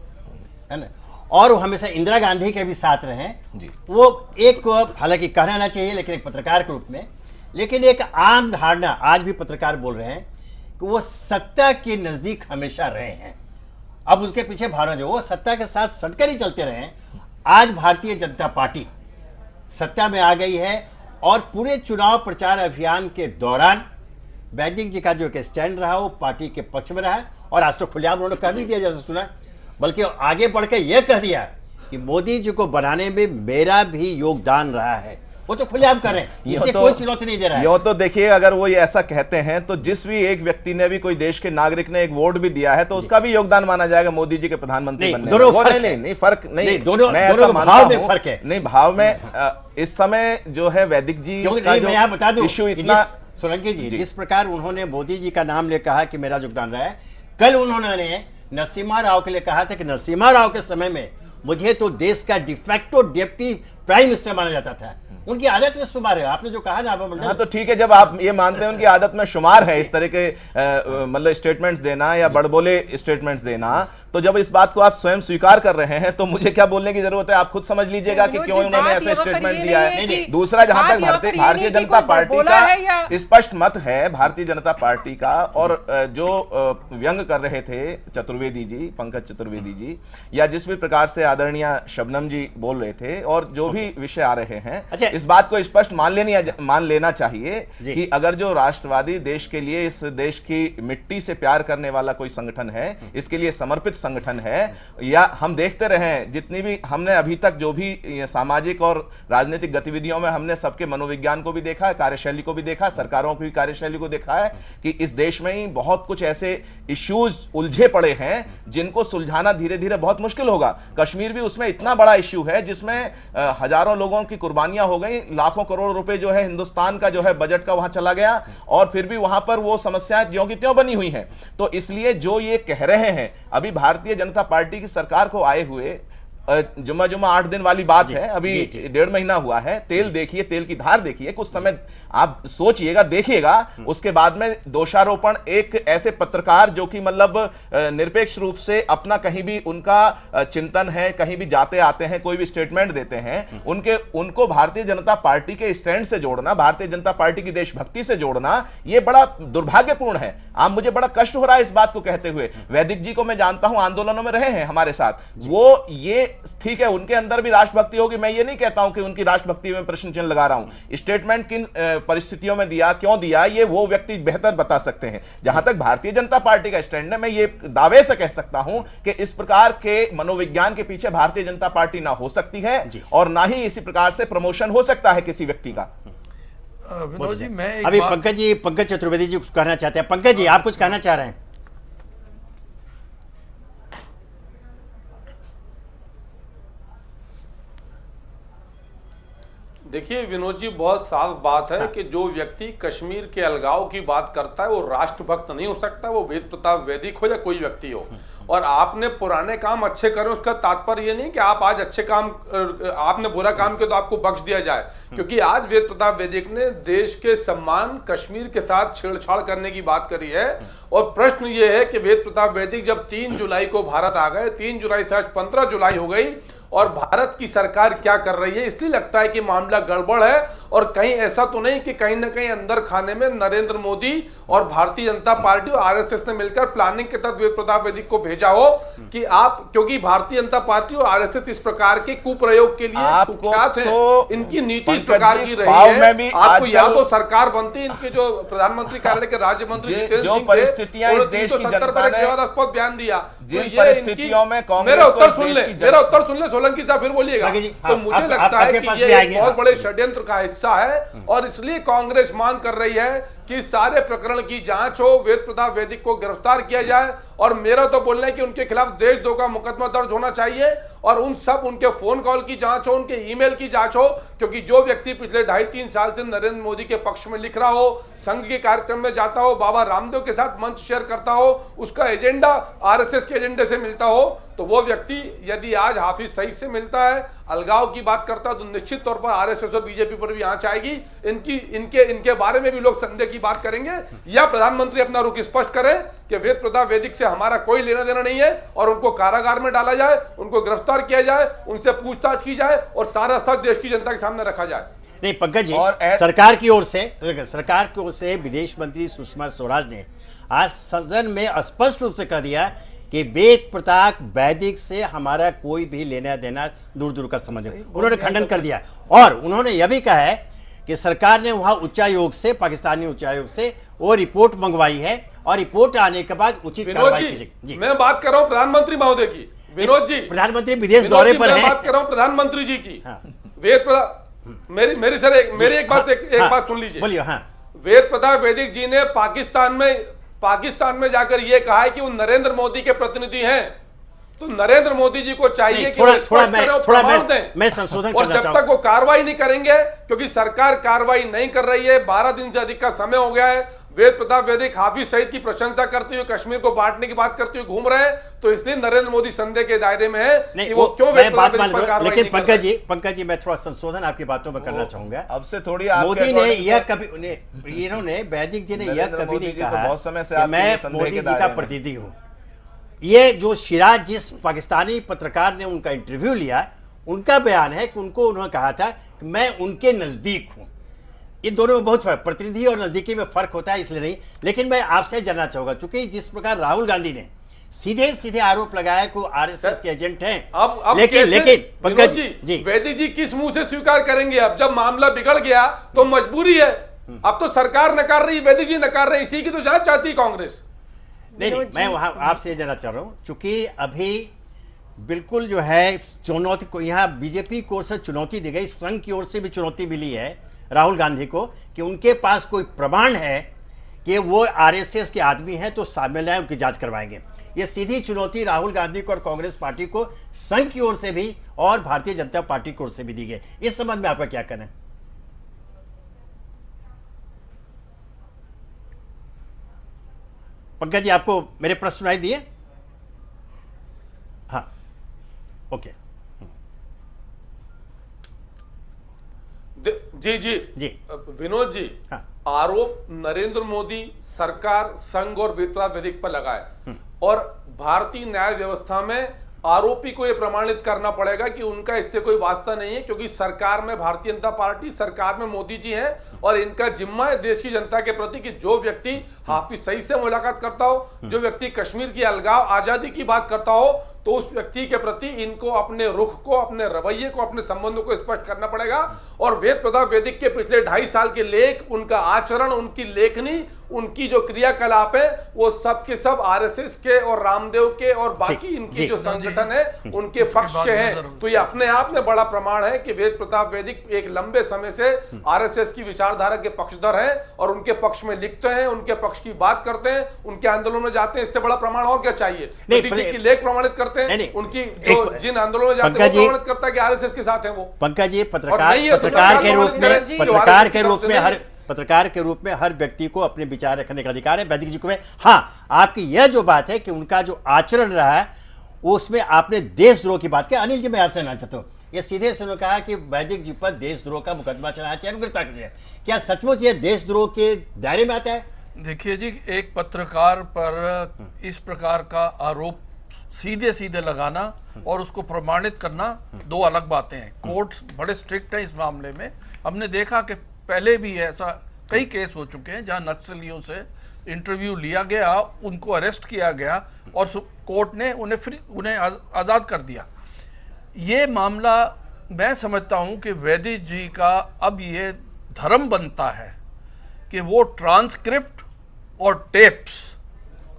है ना, और वो हमेशा इंदिरा गांधी के भी साथ रहे। वो एक, हालांकि कहना ना चाहिए, लेकिन एक पत्रकार के रूप में, लेकिन एक आम धारणा आज भी पत्रकार बोल रहे हैं कि वो सत्ता के नजदीक हमेशा रहे हैं। अब उसके पीछे भावना जो वो सत्ता के साथ सटकर ही चलते रहे हैं। आज भारतीय जनता पार्टी सत्ता में आ गई है और पूरे चुनाव प्रचार अभियान के दौरान वैदिक जी का जो एक स्टैंड रहा, वो पार्टी के पक्ष में रहा है। और आज तो खुलेआम उन्होंने कह भी दिया, जैसे सुना, बल्कि आगे बढ़ के यह कह दिया कि मोदी जी को बनाने में मेरा भी योगदान रहा है। वो तो खुलेआम कर रहे हैं, इसे कोई चुनौती नहीं दे रहा है।
यो तो देखिए, अगर वो ये ऐसा कहते हैं तो जिस भी एक व्यक्ति ने भी, कोई देश के नागरिक ने एक वोट भी दिया है, तो उसका भी योगदान माना जाएगा मोदी जी के प्रधानमंत्री बनने में। नहीं, फर्क नहीं, दोनों भाव में फर्क है। नहीं, भाव में इस समय जो है वैदिक जी का जो इश्यू इतना,
सोलंकी जी, जिस प्रकार उन्होंने मोदी जी का नाम ले कहा कि मेरा योगदान रहा है, कल उन्होंने नरसिम्हा राव के लिए कहा था कि नरसिम्हा राव के समय में मुझे तो देश का डिफेक्टो डिप्टी प्राइम मिनिस्टर माना जाता था। उनकी आदत में शुमार है, आपने जो कहा ना आभा मंडल।
हाँ, तो ठीक है, जब आप ये मानते हैं उनकी आदत में शुमार है इस तरह के मतलब स्टेटमेंट्स देना या बड़बोले स्टेटमेंट्स देना, तो जब इस बात को आप स्वयं स्वीकार कर रहे हैं, तो मुझे क्या बोलने की जरूरत है? आप खुद समझ लीजिएगा कि क्यों उन्होंने ऐसे स्टेटमेंट दिया है। दूसरा, जहां तक भारतीय जनता पार्टी का स्पष्ट मत है, भारतीय जनता पार्टी का, और जो व्यंग कर रहे थे चतुर्वेदी जी, पंकज चतुर्वेदी जी, या जिस भी प्रकार से आदरणीय शबनम जी बोल रहे थे, और जो भी विषय आ रहे हैं, इस बात को स्पष्ट मान लेना चाहिए कि अगर जो राष्ट्रवादी देश के लिए, इस देश की मिट्टी से प्यार करने वाला कोई संगठन है, इसके लिए समर्पित संगठन है, या हम देखते रहे जितनी भी हमने अभी तक जो भी सामाजिक और राजनीतिक गतिविधियों में हमने सबके मनोविज्ञान को भी देखा है, कार्यशैली को भी देखा, सरकारों की कार्यशैली को देखा है कि इस देश में ही बहुत कुछ ऐसे इश्यूज उलझे पड़े हैं जिनको सुलझाना धीरे धीरे बहुत मुश्किल होगा। कश्मीर भी उसमें इतना बड़ा इश्यू है जिसमें हजारों लोगों की कुर्बानियां हो गई, लाखों करोड़ रुपए जो है हिंदुस्तान का जो है बजट का वहां चला गया, और फिर भी वहां पर वो समस्याएं ज्यों की त्यों बनी हुई हैं। तो इसलिए जो ये कह रहे हैं, अभी भारतीय जनता पार्टी की सरकार को आए हुए जुम्मा 8 दिन वाली बात है, अभी 1.5 महीना हुआ है। तेल देखिए, तेल की धार देखिए, कुछ समय आप सोचिएगा, देखिएगा। उसके बाद में दोषारोपण एक ऐसे पत्रकार जो कि मतलब निरपेक्ष रूप से अपना कहीं भी उनका चिंतन है, कहीं भी जाते आते हैं, कोई भी स्टेटमेंट देते हैं, उनको भारतीय जनता पार्टी के स्टैंड से जोड़ना, भारतीय जनता पार्टी की देशभक्ति से जोड़ना, यह बड़ा दुर्भाग्यपूर्ण है। आप मुझे बड़ा कष्ट हो रहा है इस बात को कहते हुए। वैदिक जी को मैं जानता हूं, आंदोलनों में रहे हैं हमारे साथ, वो ये ठीक है, उनके अंदर भी राष्ट्रभक्ति होगी, मैं ये नहीं कहता हूं कि उनकी राष्ट्रभक्ति में प्रश्न चिन्ह लगा रहा हूं। स्टेटमेंट किन परिस्थितियों में दिया, क्यों दिया, ये वो व्यक्ति बेहतर बता सकते हैं। जहां तक भारतीय जनता पार्टी का स्टैंड है, मैं ये दावे से कह सकता हूं कि इस प्रकार के मनोविज्ञान के पीछे भारतीय जनता पार्टी ना हो सकती है और ना ही इसी प्रकार से प्रमोशन हो सकता है किसी व्यक्ति का।
विनोद जी, मैं
अभी पंकज चतुर्वेदी जी कुछ कहना चाहते हैं। पंकज जी, आप कुछ कहना चाह रहे हैं?
देखिए विनोद जी, बहुत साफ बात है कि जो व्यक्ति कश्मीर के अलगाव की बात करता है वो राष्ट्रभक्त नहीं हो सकता, वो वेद प्रताप वैदिक हो या कोई व्यक्ति हो। और आपने पुराने काम अच्छे करें, उसका तात्पर्य ये नहीं कि आप आज अच्छे काम, आपने बुरा काम किया तो आपको बख्श दिया जाए। क्योंकि आज वेद प्रताप वैदिक ने देश के सम्मान कश्मीर के साथ छेड़छाड़ करने की बात करी है। और प्रश्न ये है कि वेद प्रताप वैदिक जब 3 जुलाई को भारत आ गए, 3 जुलाई से आज 15 जुलाई हो गई, और भारत की सरकार क्या कर रही है, इसलिए लगता है कि मामला गड़बड़ है। और कहीं ऐसा तो नहीं कि कहीं ना कहीं अंदर खाने में नरेंद्र मोदी और भारतीय जनता पार्टी और आरएसएस ने मिलकर प्लानिंग के तहत वेद प्रताप वैदिक को भेजा हो कि आप, क्योंकि भारतीय जनता पार्टी और आरएसएस इस प्रकार के कुप्रयोग के लिए कुख्यात है, इनकी नीति इस प्रकार की रही है। आपको याद हो सरकार बनती, इनके जो प्रधानमंत्री कार्यालय के राज्य मंत्री
जो परिस्थितियां इस देश की जनता ने
विवादास्पद बयान दिया,
जिन परिस्थितियों में कांग्रेस
मेरा उत्तर सुन ले सोलंकी साहब, फिर बोलिएगा। तो मुझे लगता है कि ये एक बहुत बड़े षड्यंत्र का हिस्सा है और इसलिए कांग्रेस मांग कर रही है कि सारे प्रकरण की जांच हो, वेद प्रताप वैदिक को गिरफ्तार किया जाए। और मेरा तो बोलना है कि उनके खिलाफ देशद्रोह का मुकदमा दर्ज होना चाहिए और उनके फोन कॉल की जांच हो, उनके ईमेल की जांच हो। क्योंकि जो व्यक्ति पिछले 2.5-3 साल से नरेंद्र मोदी के पक्ष में लिख रहा हो, संघ के कार्यक्रम में जाता हो, बाबा रामदेव के साथ मंच शेयर करता हो, उसका एजेंडा आरएसएस के एजेंडे से मिलता हो, तो वो व्यक्ति यदि आज हाफिज सईद से मिलता है, अलगाव की बात करता है, तो निश्चित तौर पर आरएसएस और बीजेपी पर भी आंच आएगी। इनके बारे में भी लोग संदेह की बात करेंगे। या प्रधानमंत्री अपना रुख स्पष्ट करें कि वेद प्रताप वैदिक से हमारा कोई लेना देना नहीं है और उनको कारागार में डाला जाए, उनको गिरफ्तार किया जाए, उनसे पूछताछ की जाए और सारा सच देश की जनता के सामने रखा जाए।
नहीं पंकज जी, सरकार की ओर से विदेश मंत्री सुषमा स्वराज ने आज सदन में स्पष्ट रूप से कह दिया कि वेद प्रताप वैदिक से हमारा कोई भी लेना देना दूर दूर का संबंध है। उन्होंने खंडन कर दिया और उन्होंने यह भी कहा है कि सरकार ने वहां उच्चायोग से, पाकिस्तानी उच्चायोग से वो रिपोर्ट मंगवाई है और रिपोर्ट आने के बाद उचित कार्रवाई की जाएगी।
मैं बात कर रहा हूं प्रधानमंत्री महोदय की। विनोद जी,
प्रधानमंत्री विदेश दौरे पर हैं।
बात कर रहा हूं प्रधानमंत्री जी की। वेद प्रताप, मेरी एक बात सुन लीजिए।
बोलिए। हाँ,
वेद प्रताप वैदिक जी ने पाकिस्तान में जाकर यह कहा है कि वो नरेंद्र मोदी के प्रतिनिधि हैं। तो नरेंद्र मोदी जी को चाहिए कि
थोड़ा मैं संशोधन
और जब तक वो कार्रवाई नहीं करेंगे, क्योंकि सरकार कार्रवाई नहीं कर रही है, 12 दिन से अधिक का समय हो गया है, वेद प्रताप वैदिक हाफिज सईद की प्रशंसा करते हुए कश्मीर को बांटने की बात करते हुए घूम रहे हैं, तो इसलिए नरेंद्र मोदी संदेह के दायरे में है कि वो क्यों वेद प्रताप वैदिक पर कार्रवाई नहीं कर रहे।
लेकिन पंकज जी मैं थोड़ा संशोधन आपकी बातों में करना चाहूंगा।
अब से थोड़ी
मोदी ने यह कभी, इन्होंने वैदिक जी ने यह कभी नहीं कहा
बहुत समय से
मैं मोदी जी का प्रतिनिधि हूँ। ये जो शिराज, जिस पाकिस्तानी पत्रकार ने उनका इंटरव्यू लिया, उनका बयान है कि उन्होंने कहा था कि मैं उनके नजदीक हूं। इन दोनों में बहुत फर्क, प्रतिनिधि और नजदीकी में फर्क होता है, इसलिए नहीं। लेकिन मैं आपसे जानना चाहूंगा, चूंकि जिस प्रकार राहुल गांधी ने सीधे आरोप लगाया कि आरएसएस के एजेंट हैं, लेकिन पंकज जी,
वैदिक जी किस मुंह से स्वीकार करेंगे? अब जब मामला बिगड़ गया तो मजबूरी है। अब तो सरकार नकार रही, वैदिक जी नकार रहे, इसी की तो जांच चाहती है कांग्रेस।
नहीं, मैं वहां आपसे जानना चाह रहा हूं, चूंकि अभी बिल्कुल जो है चुनौती को, यहाँ बीजेपी की ओर से चुनौती दी गई, संघ की ओर से भी चुनौती मिली है राहुल गांधी को कि उनके पास कोई प्रमाण है कि वो आरएसएस के आदमी हैं तो सामने लाए, उनकी जांच करवाएंगे। ये सीधी चुनौती राहुल गांधी को और कांग्रेस पार्टी को संघ की ओर से भी और भारतीय जनता पार्टी की ओर से भी दी गई। इस संबंध में आपका क्या कहना है? पंकज जी, आपको मेरे प्रश्न सुनाई दिए? हाँ, ओके।
जी जी
जी
विनोद जी, आरोप नरेंद्र मोदी सरकार, संघ और वेद प्रताप वैदिक पर लगाए और भारतीय न्याय व्यवस्था में आरोपी को यह प्रमाणित करना पड़ेगा कि उनका इससे कोई वास्ता नहीं है, क्योंकि सरकार में भारतीय जनता पार्टी, सरकार में मोदी जी हैं और इनका जिम्मा है देश की जनता के प्रति कि जो व्यक्ति हाफिज सईद से मुलाकात करता हो, जो व्यक्ति कश्मीर की अलगाव आजादी की बात करता हो, तो उस व्यक्ति के प्रति इनको अपने रुख को, अपने रवैये को, अपने संबंधों को स्पष्ट करना पड़ेगा। और वेद प्रताप वैदिक के पिछले 2.5 साल के लेख, उनका आचरण, उनकी लेखनी, उनकी जो क्रियाकलाप है, वो सब के सब आरएसएस के और रामदेव के और बाकी इनकी जो संगठन है उनके पक्ष के हैं। तो ये अपने आप में बड़ा प्रमाण है कि वेद प्रताप वैदिक एक लंबे समय से आरएसएस की विचारधारा के पक्षधर हैं और उनके पक्ष में लिखते हैं, उनके पक्ष की बात करते हैं, उनके आंदोलों में जाते हैं। इससे बड़ा प्रमाण और क्या चाहिए? मोदी जी की लेख प्रमाणित करते हैं, उनकी जो जिन आंदोलनों में जाते हैं वो प्रमाणित करता है कि आरएसएस के साथ है वो।
पंकज जी, पत्रकार के रूप में हर व्यक्ति को अपने विचार रखने का अधिकार है। वैदिक जी को हाँ, आपकी यह जो बात है कि उनका जो आचरण रहा है उसमें आपने देशद्रोह की बात की। अनिल जी, मैं आपसे जानना चाहता हूँ, ये सीधे से उन्होंने कहा कि वैदिक जी पर देशद्रोह का मुकदमा चलाना चाहिए, गिरफ्तार कीजिए। क्या सचमुच ये देशद्रोह के दायरे में आता है?
देखिए जी, एक पत्रकार पर इस प्रकार का आरोप सीधे सीधे लगाना और उसको प्रमाणित करना दो अलग बातें हैं। कोर्ट्स बड़े स्ट्रिक्ट हैं इस मामले में। हमने देखा कि पहले भी ऐसा कई केस हो चुके हैं जहां नक्सलियों से इंटरव्यू लिया गया, उनको अरेस्ट किया गया और कोर्ट ने उन्हें आज़ाद कर दिया। ये मामला मैं समझता हूं कि वैदिक जी का अब ये धर्म बनता है कि वो ट्रांसक्रिप्ट और टेप्स,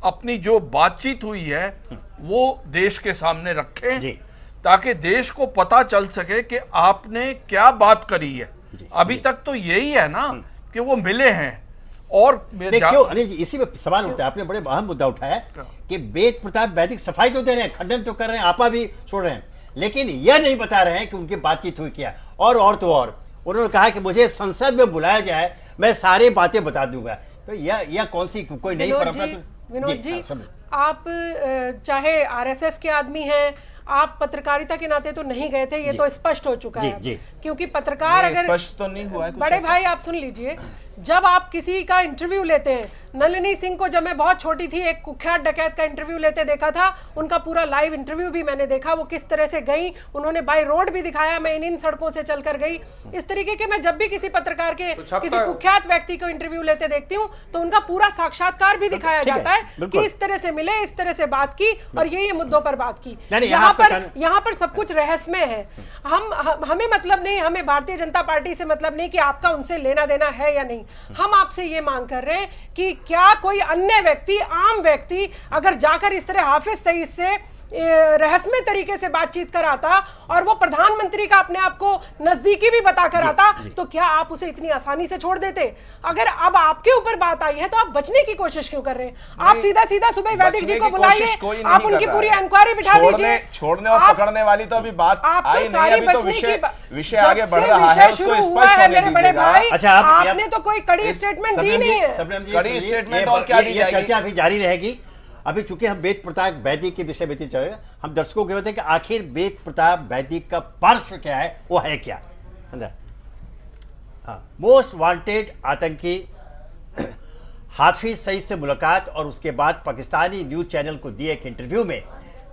अपनी जो बातचीत हुई है वो देश के सामने रखें ताकि देश को पता चल सके कि आपने क्या बात करी है। अभी तक तो यही है ना कि वो मिले हैं। और
क्यों अनिल जी, इसी में सवाल उठता है, आपने बड़े अहम मुद्दा उठाया कि वेद प्रताप वैदिक सफाई तो दे रहे हैं, खंडन तो कर रहे हैं, आपा भी छोड़ रहे हैं, लेकिन यह नहीं बता रहे हैं कि उनकी बातचीत हुई क्या। और तो और उन्होंने कहा कि मुझे संसद में बुलाया जाए, मैं सारी बातें बता दूंगा। तो यह कौन सी कोई नई परंपरा?
विनोद जी, आप चाहे आरएसएस के आदमी हैं, आप पत्रकारिता के नाते तो नहीं गए थे, ये तो स्पष्ट हो चुका है। क्योंकि पत्रकार अगर
स्पष्ट तो नहीं हुआ है।
बड़े भाई आप सुन लीजिए, जब आप किसी का इंटरव्यू लेते हैं, नलिनी सिंह को जब मैं बहुत छोटी थी एक कुख्यात डकैत का इंटरव्यू लेते देखा था, उनका पूरा लाइव इंटरव्यू भी मैंने देखा, वो किस तरह से गई, उन्होंने बाय रोड भी दिखाया, मैं इन सड़कों से चलकर गई। इस तरीके के मैं जब भी किसी पत्रकार के किसी कुख्यात व्यक्ति को इंटरव्यू लेते देखती हूँ तो उनका पूरा साक्षात्कार भी दिखाया जाता है कि इस तरह से मिले, इस तरह से बात की और ये मुद्दों पर बात की। यहाँ पर सब कुछ रहस्यमय है। हमें मतलब नहीं, हमें भारतीय जनता पार्टी से मतलब नहीं कि आपका उनसे लेना देना है या नहीं। हम आपसे ये मांग कर रहे हैं कि क्या कोई अन्य व्यक्ति, आम व्यक्ति अगर जाकर इस तरह हाफिज सईद से रहस्यमय तरीके से बातचीत कराता और वो प्रधानमंत्री का अपने आप को नजदीकी भी बता कर आता, तो क्या आप उसे इतनी आसानी से छोड़ देते? अगर अब आपके ऊपर बात आई है तो आप बचने की कोशिश क्यों कर रहे हैं? आप सीधा सीधा सुबह वैदिक जी को बुलाइए, आप उनकी पूरी इंक्वायरी बिठा दीजिए।
छोड़ने और पकड़ने वाली तो अभी बात आई नहीं, अभी तो विषय आगे बढ़ रहा है, उसको स्पष्ट होने दीजिए।
अच्छा,
आपने तो कोई कड़ी स्टेटमेंट दी नहीं है।
कड़ी स्टेटमेंट और क्या दी जाएगी?
चर्चा अभी जारी रहेगी। अभी चूंकि हम वेद प्रताप वैदिक के विषय में चलेगा, हम दर्शकों को कहते हैं कि आखिर वेद प्रताप वैदिक का पार्श्व क्या है, वो है क्या? मोस्ट वांटेड आतंकी हाफिज सईद से मुलाकात और उसके बाद पाकिस्तानी न्यूज चैनल को दिए एक इंटरव्यू में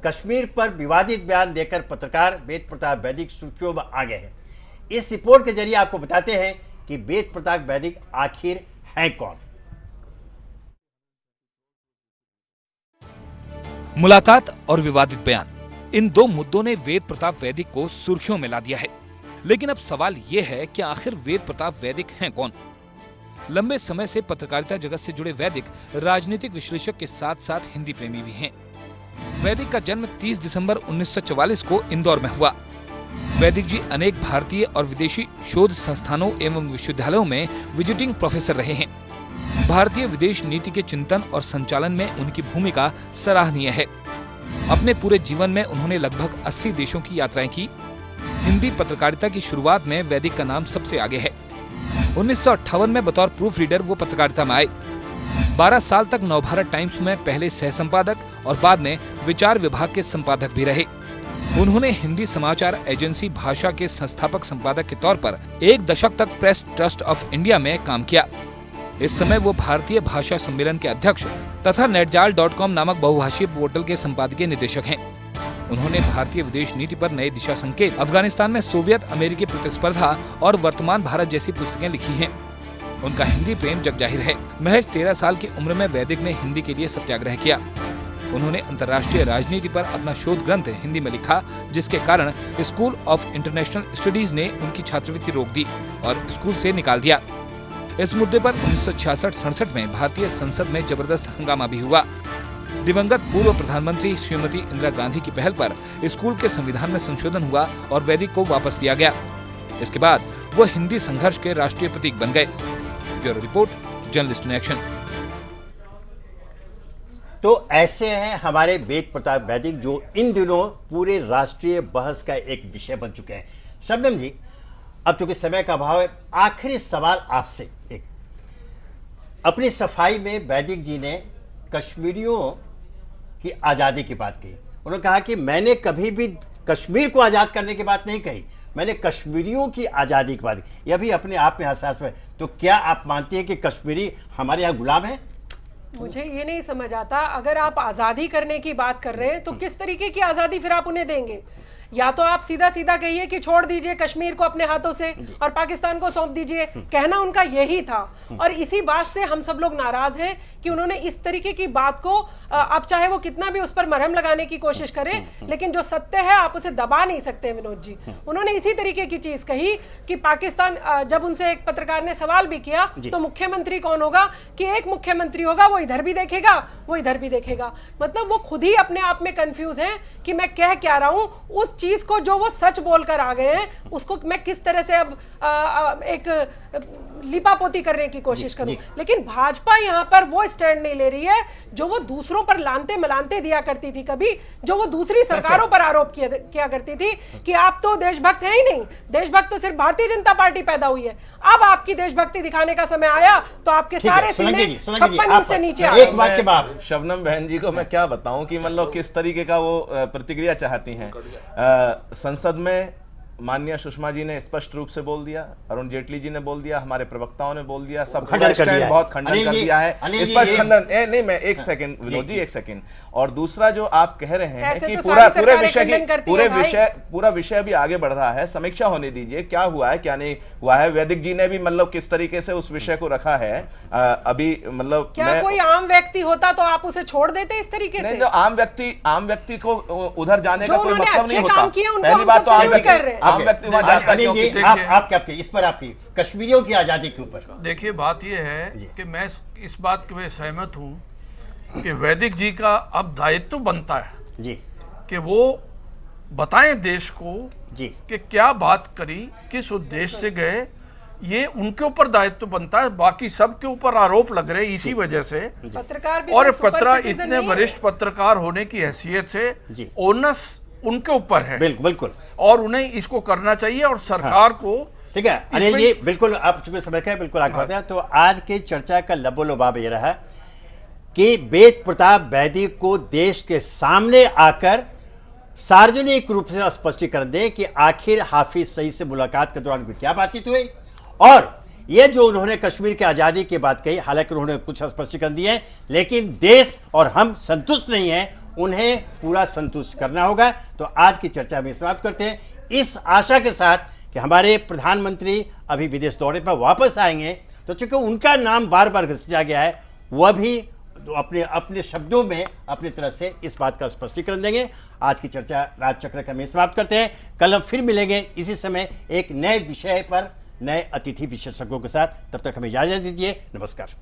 कश्मीर पर विवादित बयान देकर पत्रकार वेद प्रताप वैदिक सुर्खियों में आ गए हैं। इस रिपोर्ट के जरिए आपको बताते हैं कि वेद प्रताप वैदिक आखिर हैं कौन।
मुलाकात और विवादित बयान, इन दो मुद्दों ने वेद प्रताप वैदिक को सुर्खियों में ला दिया है। लेकिन अब सवाल यह है कि आखिर वेद प्रताप वैदिक हैं कौन? लंबे समय से पत्रकारिता जगत से जुड़े वैदिक राजनीतिक विश्लेषक के साथ साथ हिंदी प्रेमी भी हैं। वैदिक का जन्म 30 दिसंबर 1944 को इंदौर में हुआ। वैदिक जी अनेक भारतीय और विदेशी शोध संस्थानों एवं विश्वविद्यालयों में विजिटिंग प्रोफेसर रहे हैं। भारतीय विदेश नीति के चिंतन और संचालन में उनकी भूमिका सराहनीय है। अपने पूरे जीवन में उन्होंने लगभग 80 देशों की यात्राएं की। हिंदी पत्रकारिता की शुरुआत में वैदिक का नाम सबसे आगे है। 1958 में बतौर प्रूफ रीडर वो पत्रकारिता में आए। 12 साल तक नवभारत टाइम्स में पहले सह संपादक और बाद में विचार विभाग के संपादक भी रहे। उन्होंने हिंदी समाचार एजेंसी भाषा के संस्थापक संपादक के तौर पर 1 दशक तक प्रेस ट्रस्ट ऑफ इंडिया में काम किया। इस समय वो भारतीय भाषा सम्मेलन के अध्यक्ष तथा netjal.com नामक बहुभाषीय पोर्टल के संपादकीय निदेशक हैं। उन्होंने भारतीय विदेश नीति पर नए दिशा संकेत, अफगानिस्तान में सोवियत अमेरिकी प्रतिस्पर्धा और वर्तमान भारत जैसी पुस्तकें लिखी हैं। उनका हिंदी प्रेम जगजाहिर है। महज 13 साल की उम्र में वैदिक ने हिंदी के लिए सत्याग्रह किया। उन्होंने अंतर्राष्ट्रीय राजनीति पर अपना शोध ग्रंथ हिंदी में लिखा, जिसके कारण स्कूल ऑफ इंटरनेशनल स्टडीज ने उनकी छात्रवृत्ति रोक दी और स्कूल से निकाल दिया। इस मुद्दे पर 1966-67 में भारतीय संसद में जबरदस्त हंगामा भी हुआ। दिवंगत पूर्व प्रधानमंत्री श्रीमती इंदिरा गांधी की पहल पर स्कूल के संविधान में संशोधन हुआ और वैदिक को वापस लिया गया। इसके बाद वो हिंदी संघर्ष के राष्ट्रीय प्रतीक बन गए। Bureau report, journalist in action.
तो ऐसे हैं हमारे वेद प्रताप वैदिक, जो इन दिनों पूरे राष्ट्रीय बहस का एक विषय बन चुके हैं। शबनम जी, अब चूंकि समय का अभाव है, आखिरी सवाल आपसे एक, अपनी सफाई में वैदिक जी ने कश्मीरियों की आज़ादी की बात कही। उन्होंने कहा कि मैंने कभी भी कश्मीर को आज़ाद करने की बात नहीं कही, मैंने कश्मीरियों की आज़ादी की बात की। यह भी अपने आप में हसास है। तो क्या आप मानते हैं कि कश्मीरी हमारे यहाँ गुलाम है?
मुझे ये नहीं समझ आता, अगर आप आज़ादी करने की बात कर रहे हैं तो किस तरीके की आज़ादी फिर आप उन्हें देंगे? या तो आप सीधा सीधा कहिए कि छोड़ दीजिए कश्मीर को अपने हाथों से और पाकिस्तान को सौंप दीजिए। कहना उनका यही था और इसी बात से हम सब लोग नाराज हैं कि उन्होंने इस तरीके की बात को, आप चाहे वो कितना भी उस पर मरहम लगाने की कोशिश करें, लेकिन जो सत्य है आप उसे दबा नहीं सकते। विनोद जी, उन्होंने इसी तरीके की चीज कही कि पाकिस्तान, जब उनसे एक पत्रकार ने सवाल भी किया तो मुख्यमंत्री कौन होगा, कि एक मुख्यमंत्री होगा, वो इधर भी देखेगा वो इधर भी देखेगा। मतलब वो खुद ही अपने आप में कंफ्यूज हैं कि मैं कह क्या रहा हूं। उस चीज को जो वो सच बोलकर आ गए हैं उसको मैं किस तरह से अब एक लिपापोती करने की कोशिश करूं। लेकिन भाजपा यहां पर वो स्टैंड नहीं ले रही है जो वो दूसरों पर लानते मलानते दिया करती थी, कभी जो वो दूसरी सरकारों पर आरोप किया करती थी कि आप तो देशभक्त हैं ही नहीं, देशभक्त तो सिर्फ भारतीय जनता पार्टी पैदा हुई है। अब आपकी देशभक्ति दिखाने का समय आया तो आपके सारे सीने 56 इंच से नीचे आ गए।
शबनम बहन जी को मैं क्या बताऊं कि मतलब किस तरीके का वो प्रतिक्रिया चाहती हैं। संसद में माननीय सुषमा जी ने स्पष्ट रूप से बोल दिया, अरुण जेटली जी ने बोल दिया, हमारे प्रवक्ताओं ने बोल दिया, सब बहुत खंडन कर दिया है, स्पष्ट खंडन। नहीं, मैं एक सेकंड विनोद जी, एक सेकंड। और दूसरा जो आप कह रहे हैं कि पूरा विषय अभी आगे बढ़ रहा है, समीक्षा होने दीजिए, क्या हुआ है क्या नहीं हुआ है। वैदिक जी ने भी मतलब किस तरीके से उस विषय को रखा है अभी, मतलब
क्या कोई आम व्यक्ति होता तो आप उसे छोड़ देते इस तरीके से?
आम व्यक्ति को उधर जाने का कोई मतलब नहीं होता। पहली बात तो आम व्यक्ति वहां जाता है।
आप क्या इस पर आपकी कश्मीरियों की आजादी के ऊपर?
देखिए, बात यह है कि मैं इस बात में सहमत हूं कि वैदिक जी का अब दायित्व बनता है जी कि वो बताएं देश को जी कि क्या बात करी, किस उद्देश्य से गए। ये उनके ऊपर दायित्व बनता है, बाकी सबके ऊपर आरोप लग रहे इसी वजह से।
पत्रकार भी
और इतने वरिष्ठ पत्रकार होने की हैसियत से ओनस उनके ऊपर है,
बिल्कुल,
और उन्हें इसको करना चाहिए और सरकार को।
ठीक है अनिल जी, बिल्कुल आप चुके समय का बिल्कुल आगे बढ़ते हैं। तो आज की चर्चा का लबोलबाब ये रहा कि वेद प्रताप वैदिक को देश के सामने आकर सार्वजनिक रूप से स्पष्टीकरण दें कि आखिर हाफिज सईद से मुलाकात के दौरान क्या बातचीत हुई, और ये जो उन्होंने कश्मीर की आज़ादी की बात कही, हालांकि उन्होंने कुछ स्पष्टीकरण दिए, लेकिन देश और हम संतुष्ट नहीं हैं, उन्हें पूरा संतुष्ट करना होगा। तो आज की चर्चा में समाप्त करते हैं इस आशा के साथ कि हमारे प्रधानमंत्री अभी विदेश दौरे पर वापस आएंगे, तो चूंकि उनका नाम बार बार घिसा गया है, वह भी अपने शब्दों में अपनी तरह से इस बात का स्पष्टीकरण देंगे। आज की चर्चा राजचक्र का में समाप्त करते हैं। कल हम फिर मिलेंगे इसी समय एक नए विषय पर, नए अतिथि विशेषज्ञों के साथ। तब तक हमें इजाजत दीजिए। नमस्कार।